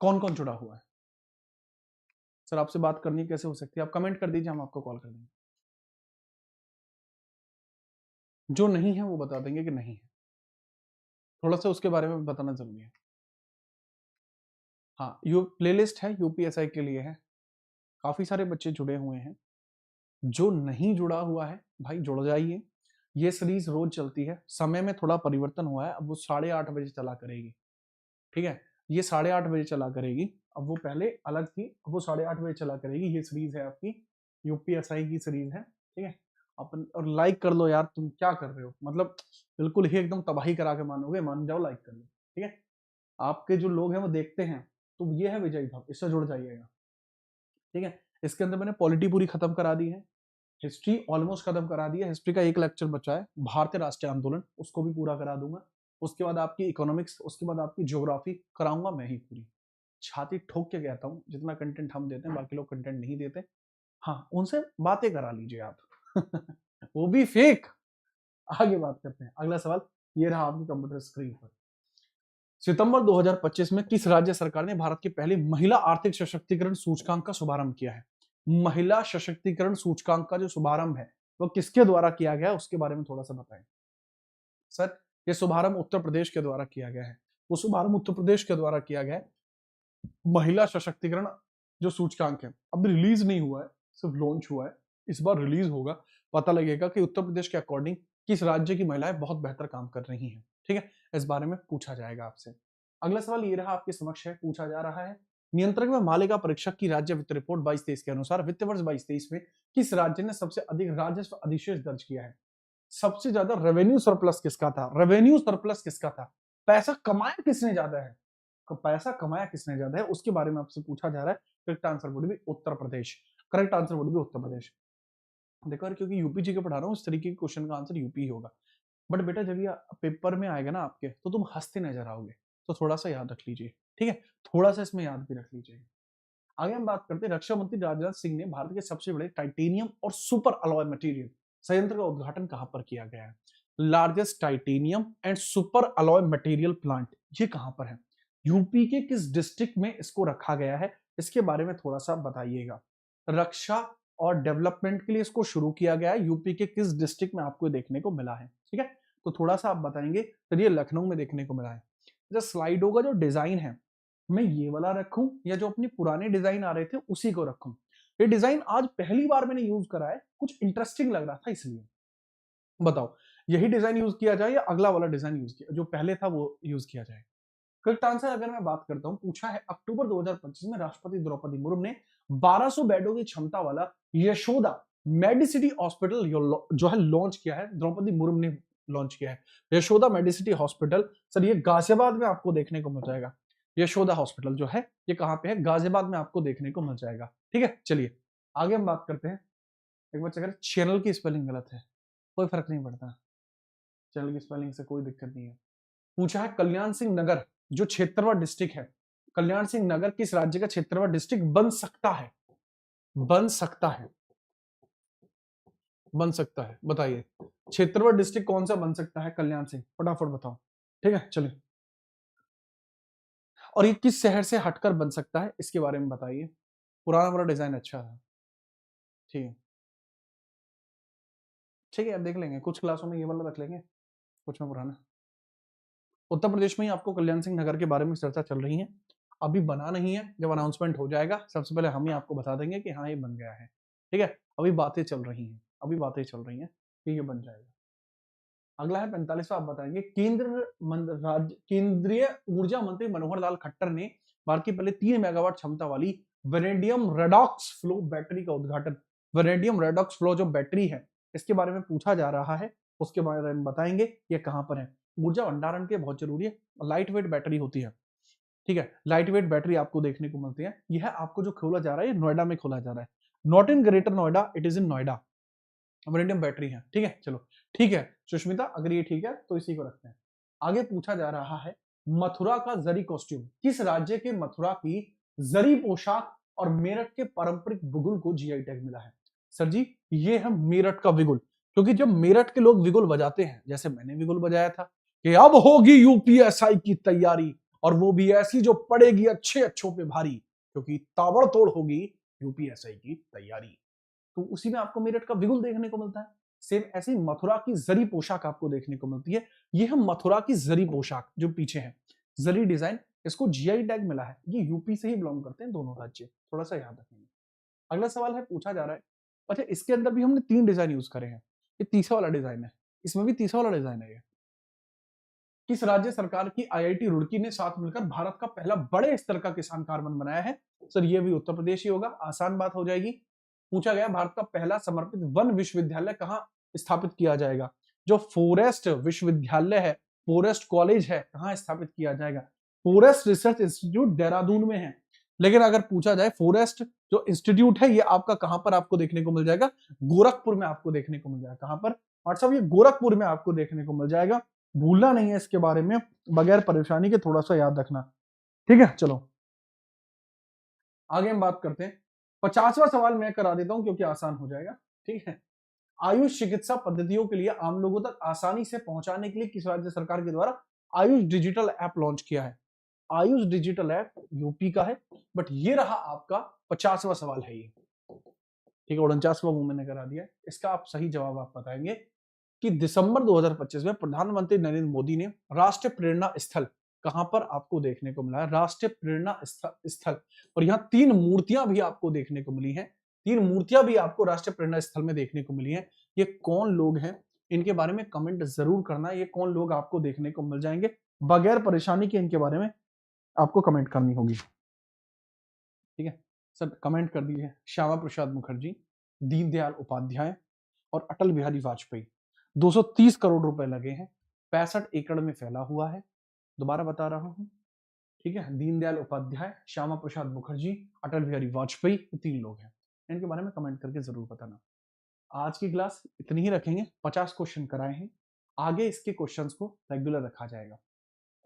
[SPEAKER 1] कौन कौन जुड़ा हुआ है। सर आपसे बात करनी कैसे हो सकती है, आप कमेंट कर दीजिए, हम आपको कॉल कर देंगे। जो नहीं है वो बता देंगे कि नहीं है, थोड़ा सा उसके बारे में बताना जरूरी है। हाँ, यू प्लेलिस्ट है, यूपीएसआई के लिए है, काफी सारे बच्चे जुड़े हुए हैं। जो नहीं जुड़ा हुआ है भाई जुड़ जाइए। ये सीरीज रोज चलती है, समय में थोड़ा परिवर्तन हुआ है, अब वो 8:30 बजे चला करेगी। ठीक है, ये 8:30 बजे चला करेगी, अब वो पहले अलग थी, अब वो 8:30 बजे चला करेगी। ये सीरीज है आपकी यूपीएसआई की सीरीज है। ठीक है, अपन और लाइक कर लो यार, तुम क्या कर रहे हो, मतलब बिल्कुल ही एकदम तबाही करा के मानोगे, मान जाओ लाइक कर लो। ठीक है, आपके जो लोग हैं वो देखते हैं, तो ये है विजय भव, इससे जुड़ जाइएगा। ठीक है, इसके अंदर मैंने पॉलिटी पूरी खत्म करा दी है, हिस्ट्री ऑलमोस्ट खत्म करा दी है। हिस्ट्री का एक लेक्चर बचा है, भारतीय राष्ट्रीय आंदोलन, उसको भी पूरा करा दूंगा। उसके बाद आपकी इकोनॉमिक्स, उसके बाद आपकी ज्योग्राफी कराऊंगा मैं ही पूरी। छाती ठोक के कहता हूँ, जितना कंटेंट हम देते हैं बाकी लोग कंटेंट नहीं देते। हाँ, उनसे बातें करा लीजिए आप वो भी फेक। आगे बात करते हैं, अगला सवाल ये रहा आपकी कंप्यूटर स्क्रीन पर। सितंबर 2025 में किस राज्य सरकार ने भारत की पहली महिला आर्थिक सशक्तिकरण सूचकांक का शुभारंभ किया है। महिला सशक्तिकरण सूचकांक का जो शुभारंभ है वो किसके द्वारा किया गया है, उसके बारे में थोड़ा सा बताएं। सर ये शुभारंभ उत्तर प्रदेश के द्वारा किया गया है। वो शुभारंभ उत्तर प्रदेश के द्वारा किया गया है। महिला सशक्तिकरण जो सूचकांक है अभी रिलीज नहीं हुआ है, सिर्फ लॉन्च हुआ है, इस बार रिलीज होगा। पता लगेगा कि उत्तर प्रदेश के अकॉर्डिंग किस राज्य की महिलाएं बहुत बेहतर काम कर रही हैं। ठीक है, इस बारे में पूछा जाएगा आपसे। अगला सवाल ये रहा आपके समक्ष है, पूछा जा रहा है, नियंत्रक व मालिका परीक्षक की राज्य वित्त रिपोर्ट 22-23 के अनुसार वित्त वर्ष 22-23 में किस राज्य ने सबसे अधिक राजस्व अधिशेष दर्ज किया है। सबसे ज्यादा रेवेन्यू सरप्लस किसका था, रेवेन्यू सरप्लस किसका था, पैसा कमाया किसने ज्यादा है, पैसा कमाया किसने ज्यादा है, उसके बारे में आपसे पूछा जा रहा है। Correct answer would be Uttar Pradesh. Correct answer would be Uttar Pradesh. देखो यार, क्योंकि यूपी जी के पढ़ा रहा हूँ, इस तरीके के क्वेश्चन का आंसर यूपी ही होगा। बट बेटा जब ये पेपर में आएगा ना आपके, तो तुम हंसते नजर आओगे, तो थोड़ा सा याद रख लीजिए। ठीक है, थोड़ा सा इसमें याद भी रख लीजिए। आगे हम बात करते हैं, रक्षा मंत्री राजनाथ सिंह ने भारत के सबसे बड़े टाइटेनियम और सुपर अलॉय मटेरियल संयंत्र का उद्घाटन कहां पर किया गया है। Largest titanium and super alloy material plant ये कहां पर है, यूपी के किस डिस्ट्रिक्ट में इसको रखा गया है, इसके बारे में थोड़ा सा बताइएगा। रक्षा और डेवलपमेंट के लिए इसको शुरू किया गया है, यूपी के किस डिस्ट्रिक्ट में आपको देखने को मिला है। ठीक है, तो थोड़ा सा आप बताएंगे। तो ये लखनऊ में देखने को मिला है। जो स्लाइडो का जो डिजाइन है मैं ये वाला रखूं या जो अपनी पुराने डिजाइन आ रहे थे उसी को रखूं? ये डिजाइन आज पहली बार मैंने यूज करा है, कुछ इंटरेस्टिंग लग रहा था इसलिए। बताओ यही डिजाइन यूज किया जाए या अगला वाला डिजाइन यूज किया, जो पहले था वो यूज किया जाए? करेक्ट आंसर अगर मैं बात करता हूं, पूछा है अक्टूबर 2025 में राष्ट्रपति द्रौपदी मुर्मू ने 1200 बेडों की क्षमता वाला यशोदा मेडिसिटी हॉस्पिटल जो है लॉन्च किया है। द्रौपदी मुर्मू ने लॉन्च किया है यशोदा मेडिसिटी हॉस्पिटल। सर ये गाजियाबाद में आपको देखने को मिल जाएगा। यशोदा हॉस्पिटल जो है ये कहां पे है? गाजियाबाद में आपको देखने को मिल जाएगा। ठीक है, चलिए आगे हम बात करते हैं। एक बार अगर चैनल की स्पेलिंग गलत है कोई फर्क नहीं पड़ता, चैनल की स्पेलिंग से कोई दिक्कत नहीं है। पूछा है कल्याण सिंह नगर जो क्षेत्रवा डिस्ट्रिक्ट है, कल्याण सिंह नगर किस राज्य का क्षेत्रवा डिस्ट्रिक्ट बन सकता है? बन सकता है, बन सकता है, बताइए क्षेत्रवा डिस्ट्रिक्ट कौन सा बन सकता है? कल्याण सिंह, फटाफट बताओ। ठीक है चलिए, और ये किस शहर से हटकर बन सकता है इसके बारे में बताइए। पुराना वाला डिजाइन अच्छा है। ठीक है, ठीक है, अब देख लेंगे, कुछ क्लासों में ये वाला रख लेंगे, कुछ में पुराना। उत्तर प्रदेश में ही आपको कल्याण सिंह नगर के बारे में चर्चा चल रही है, अभी बना नहीं है। जब अनाउंसमेंट हो जाएगा सबसे पहले हम ही आपको बता देंगे कि हाँ ये बन गया है। ठीक है, अभी बातें चल रही हैं, अभी बातें चल रही हैं कि ये बन जाएगा। अगला है 45वां, आप बताएंगे केंद्रीय ऊर्जा मंत्री मनोहर लाल खट्टर ने भारत की पहले 3 मेगावाट क्षमता वाली वेनेडियम रेडॉक्स फ्लो बैटरी का उद्घाटन। वेनेडियम रेडॉक्स फ्लो जो बैटरी है इसके बारे में पूछा जा रहा है, उसके बारे में बताएंगे ये कहां पर है। ऊर्जा भंडारण के बहुत जरूरी है, लाइट वेट बैटरी होती है। ठीक है, लाइट वेट बैटरी आपको देखने को मिलती है। यह आपको जो खोला जा रहा है नोएडा में खोला जा रहा है, not in greater Noida, it is in Noida. Vanadium battery है। ठीक है चलो, ठीक है सुष्मिता, अगर ये ठीक है तो इसी को रखते हैं। आगे पूछा जा रहा है मथुरा का जरी कॉस्ट्यूम किस राज्य के मथुरा की जरी पोशाक और मेरठ के पारंपरिक बिगुल को जीआई टैग मिला है? सर जी ये है मेरठ का बिगुल, क्योंकि जब मेरठ के लोग बिगुल बजाते हैं, जैसे मैंने बिगुल बजाया था कि अब होगी यूपीएसआई की तैयारी, और वो भी ऐसी जो पड़ेगी अच्छे अच्छों पे भारी, क्योंकि ताबड़तोड़ होगी यूपीएसआई की तैयारी। तो उसी में आपको मेरठ का बिगुल देखने को मिलता है। सेम ऐसे ही मथुरा की जरी पोशाक आपको देखने को मिलती है। ये है मथुरा की जरी पोशाक जो पीछे है, जरी डिजाइन, इसको जीआई टैग मिला है। ये यूपी से ही बिलोंग करते हैं दोनों राज्य, थोड़ा सा याद रखेंगे। अगला सवाल है, पूछा जा रहा है अच्छा इसके अंदर भी हमने 3 डिजाइन यूज करे हैं, ये तीसरा वाला डिजाइन है, इसमें भी तीसरा वाला डिजाइन है। ये किस राज्य सरकार की आईआईटी रुड़की ने साथ मिलकर भारत का पहला बड़े स्तर का किसान कार्बन बनाया है? सर ये भी उत्तर प्रदेश ही होगा, आसान बात हो जाएगी। पूछा गया भारत का पहला समर्पित वन विश्वविद्यालय कहां स्थापित किया जाएगा? जो फॉरेस्ट विश्वविद्यालय है, फॉरेस्ट कॉलेज है, कहां स्थापित किया जाएगा? फॉरेस्ट रिसर्च इंस्टीट्यूट देहरादून में है। लेकिन अगर पूछा जाए फॉरेस्ट जो इंस्टीट्यूट है ये आपका कहां पर आपको देखने को मिल जाएगा? गोरखपुर में आपको देखने को मिल जाएगा। कहां पर? और सब ये गोरखपुर में आपको देखने को मिल जाएगा। भूलना नहीं है इसके बारे में, बगैर परेशानी के थोड़ा सा याद रखना। ठीक है चलो आगे हम बात करते हैं। 50वां सवाल मैं करा देता हूं क्योंकि आसान हो जाएगा। ठीक है, आयुष चिकित्सा पद्धतियों के लिए आम लोगों तक आसानी से पहुंचाने के लिए किस राज्य सरकार के द्वारा आयुष डिजिटल ऐप लॉन्च किया है? आयुष डिजिटल ऐप यूपी का है, बट ये रहा आपका 50वां सवाल है ये। ठीक है, 49वां वो मैंने करा दिया। इसका आप सही जवाब आप बताएंगे कि दिसंबर 2025 में प्रधानमंत्री नरेंद्र मोदी ने राष्ट्रीय प्रेरणा स्थल कहां पर आपको देखने को मिला है? राष्ट्रीय प्रेरणा स्थल, और यहां 3 मूर्तियां भी आपको देखने को मिली हैं। 3 मूर्तियां भी आपको राष्ट्रीय प्रेरणा स्थल में देखने को मिली हैं। ये कौन लोग हैं इनके बारे में कमेंट जरूर करना, ये कौन लोग आपको देखने को मिल जाएंगे, बगैर परेशानी के इनके बारे में आपको कमेंट करनी होगी। ठीक है सर, कमेंट कर दीजिए श्यामा प्रसाद मुखर्जी, दीनदयाल उपाध्याय और अटल बिहारी वाजपेयी। 230 करोड़ रुपए लगे हैं, 65 एकड़ में फैला हुआ है। दोबारा बता रहा हूं, ठीक है, दीनदयाल उपाध्याय, श्यामा प्रसाद मुखर्जी, अटल बिहारी वाजपेयी, 3 लोग हैं। इनके बारे में कमेंट करके जरूर बताना। आज की क्लास इतनी ही रखेंगे, 50 क्वेश्चन कराए हैं, आगे इसके क्वेश्चंस को रेगुलर रखा जाएगा।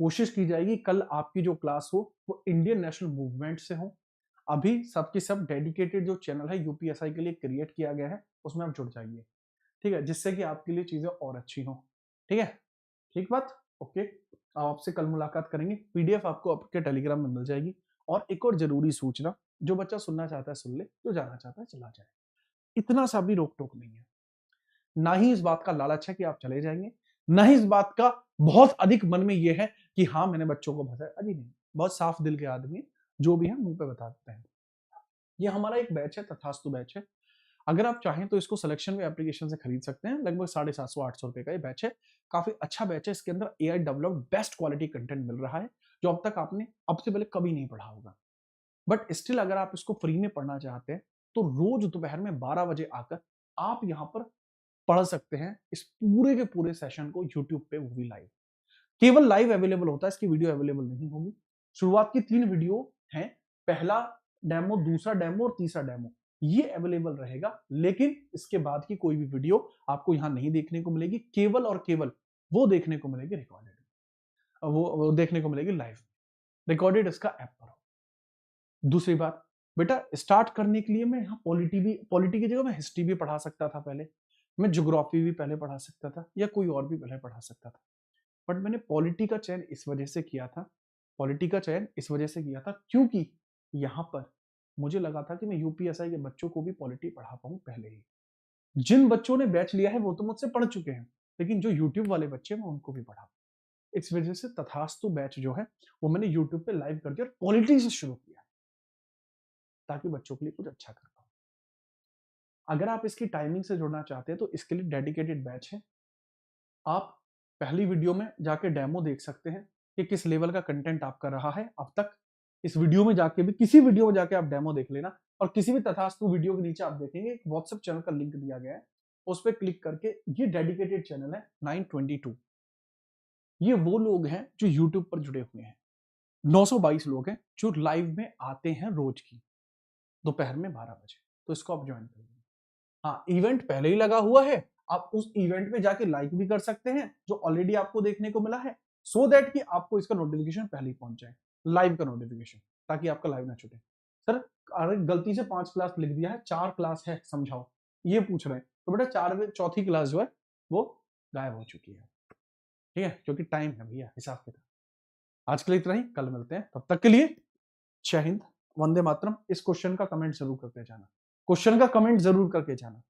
[SPEAKER 1] कोशिश की जाएगी कल आपकी जो क्लास हो वो इंडियन नेशनल मूवमेंट से हो। अभी सबके सब डेडिकेटेड जो चैनल है यूपीएसआई के लिए क्रिएट किया गया है, उसमें आप जुड़ जाइए। ठीक है, जिससे कि आपके लिए चीजें और अच्छी हो। ठीक है, ठीक बात, ओके। आपसे कल मुलाकात करेंगे, पीडीएफ आपको आपके टेलीग्राम में मिल जाएगी। और एक और जरूरी सूचना, जो बच्चा सुनना चाहता है सुन ले, जो जाना चाहता है चला जाए, इतना सा भी रोक टोक नहीं है। ना ही इस बात का लालच है कि आप चले जाएंगे, ना ही इस बात का बहुत अधिक मन में यह है कि हाँ मैंने बच्चों को भजाया, अजी नहीं। बहुत साफ दिल के आदमी, जो भी है मुंह पे बता देते हैं। ये हमारा एक बैच है, तथास्तु बैच है। अगर आप चाहें तो इसको सिलेक्शन वे एप्लीकेशन से खरीद सकते हैं। लगभग 750-800 रुपए का ये बैच है। काफी अच्छा बैच है। इसके अंदर AI developed best quality content मिल रहा है, जो अब तक आपने अब से पहले कभी नहीं पढ़ा होगा। बट स्टिल अगर आप इसको फ्री में पढ़ना चाहते हैं तो रोज दोपहर में 12 बजे आकर आप यहाँ पर पढ़ सकते हैं इस पूरे के पूरे सेशन को यूट्यूब पे, वो भी लाइव। केवल लाइव अवेलेबल होता है, इसकी वीडियो अवेलेबल नहीं होगी। शुरुआत की 3 वीडियो हैं, पहला डेमो, दूसरा डेमो और तीसरा डेमो, ये अवेलेबल रहेगा। लेकिन इसके बाद की कोई भी वीडियो आपको यहां नहीं देखने को मिलेगी। केवल और केवल वो देखने को मिलेगी रिकॉर्डेड, वो देखने को मिलेगी लाइव, रिकॉर्डेड इसका ऐप पर। दूसरी बात, बेटा स्टार्ट करने के लिए मैं यहाँ पॉलिटी की जगह मैं हिस्ट्री भी पढ़ा सकता था पहले, मैं ज्योग्राफी भी पहले पढ़ा सकता था, या कोई और भी पहले पढ़ा सकता था। बट मैंने पॉलिटी का चयन इस वजह से किया था, क्योंकि यहां पर मुझे लगा था कि मैं यूपीएसआई के बच्चों को भी पॉलिटी पढ़ा पाऊं पहले ही। जिन बच्चों ने बैच लिया है वो तो मुझसे पढ़ चुके हैं, लेकिन जो यूट्यूब वाले बच्चे मैं उनको भी पढ़ा। इस वजह से तथास्तु बैच जो है वो मैंने यूट्यूब पे लाइव कर दिया और पॉलिटी से शुरू किया, ताकि बच्चों के लिए कुछ अच्छा कर पाऊं। अगर आप इसकी टाइमिंग से जुड़ना चाहते हैं तो इसके लिए डेडिकेटेड बैच है। आप पहली वीडियो में जाके डेमो देख सकते हैं कि किस लेवल का कंटेंट आपका रहा है अब तक। इस वीडियो में जाके भी, किसी वीडियो में जाके आप डेमो देख लेना, और किसी भी तथास्तु वीडियो के नीचे आप देखेंगे एक व्हाट्सएप चैनल का लिंक दिया गया है, उस पर क्लिक करके, ये डेडिकेटेड चैनल है 922। ये वो लोग हैं जो यूट्यूब पर जुड़े हुए हैं। 922 लोग हैं जो लाइव में आते हैं रोज की दोपहर में 12 बजे, तो इसको आप ज्वाइन करिए। हाँ, इवेंट पहले ही लगा हुआ है, आप उस इवेंट में जाके लाइक भी कर सकते हैं जो ऑलरेडी आपको देखने को मिला है, सो दैट कि आपको इसका नोटिफिकेशन पहले ही पहुंच जाए, लाइव का नोटिफिकेशन, ताकि आपका लाइव ना छूटे। सर अरे गलती से 5 क्लास लिख दिया है, 4 क्लास है, समझाओ, ये पूछ रहे हैं। तो बेटा चौथी क्लास जो है वो गायब हो चुकी है, ठीक है, क्योंकि टाइम है भैया, हिसाब किताब। आज के लिए इतना ही, कल मिलते हैं, तब तक के लिए जय हिंद, वंदे मातरम। इस क्वेश्चन का कमेंट जरूर करके जाना,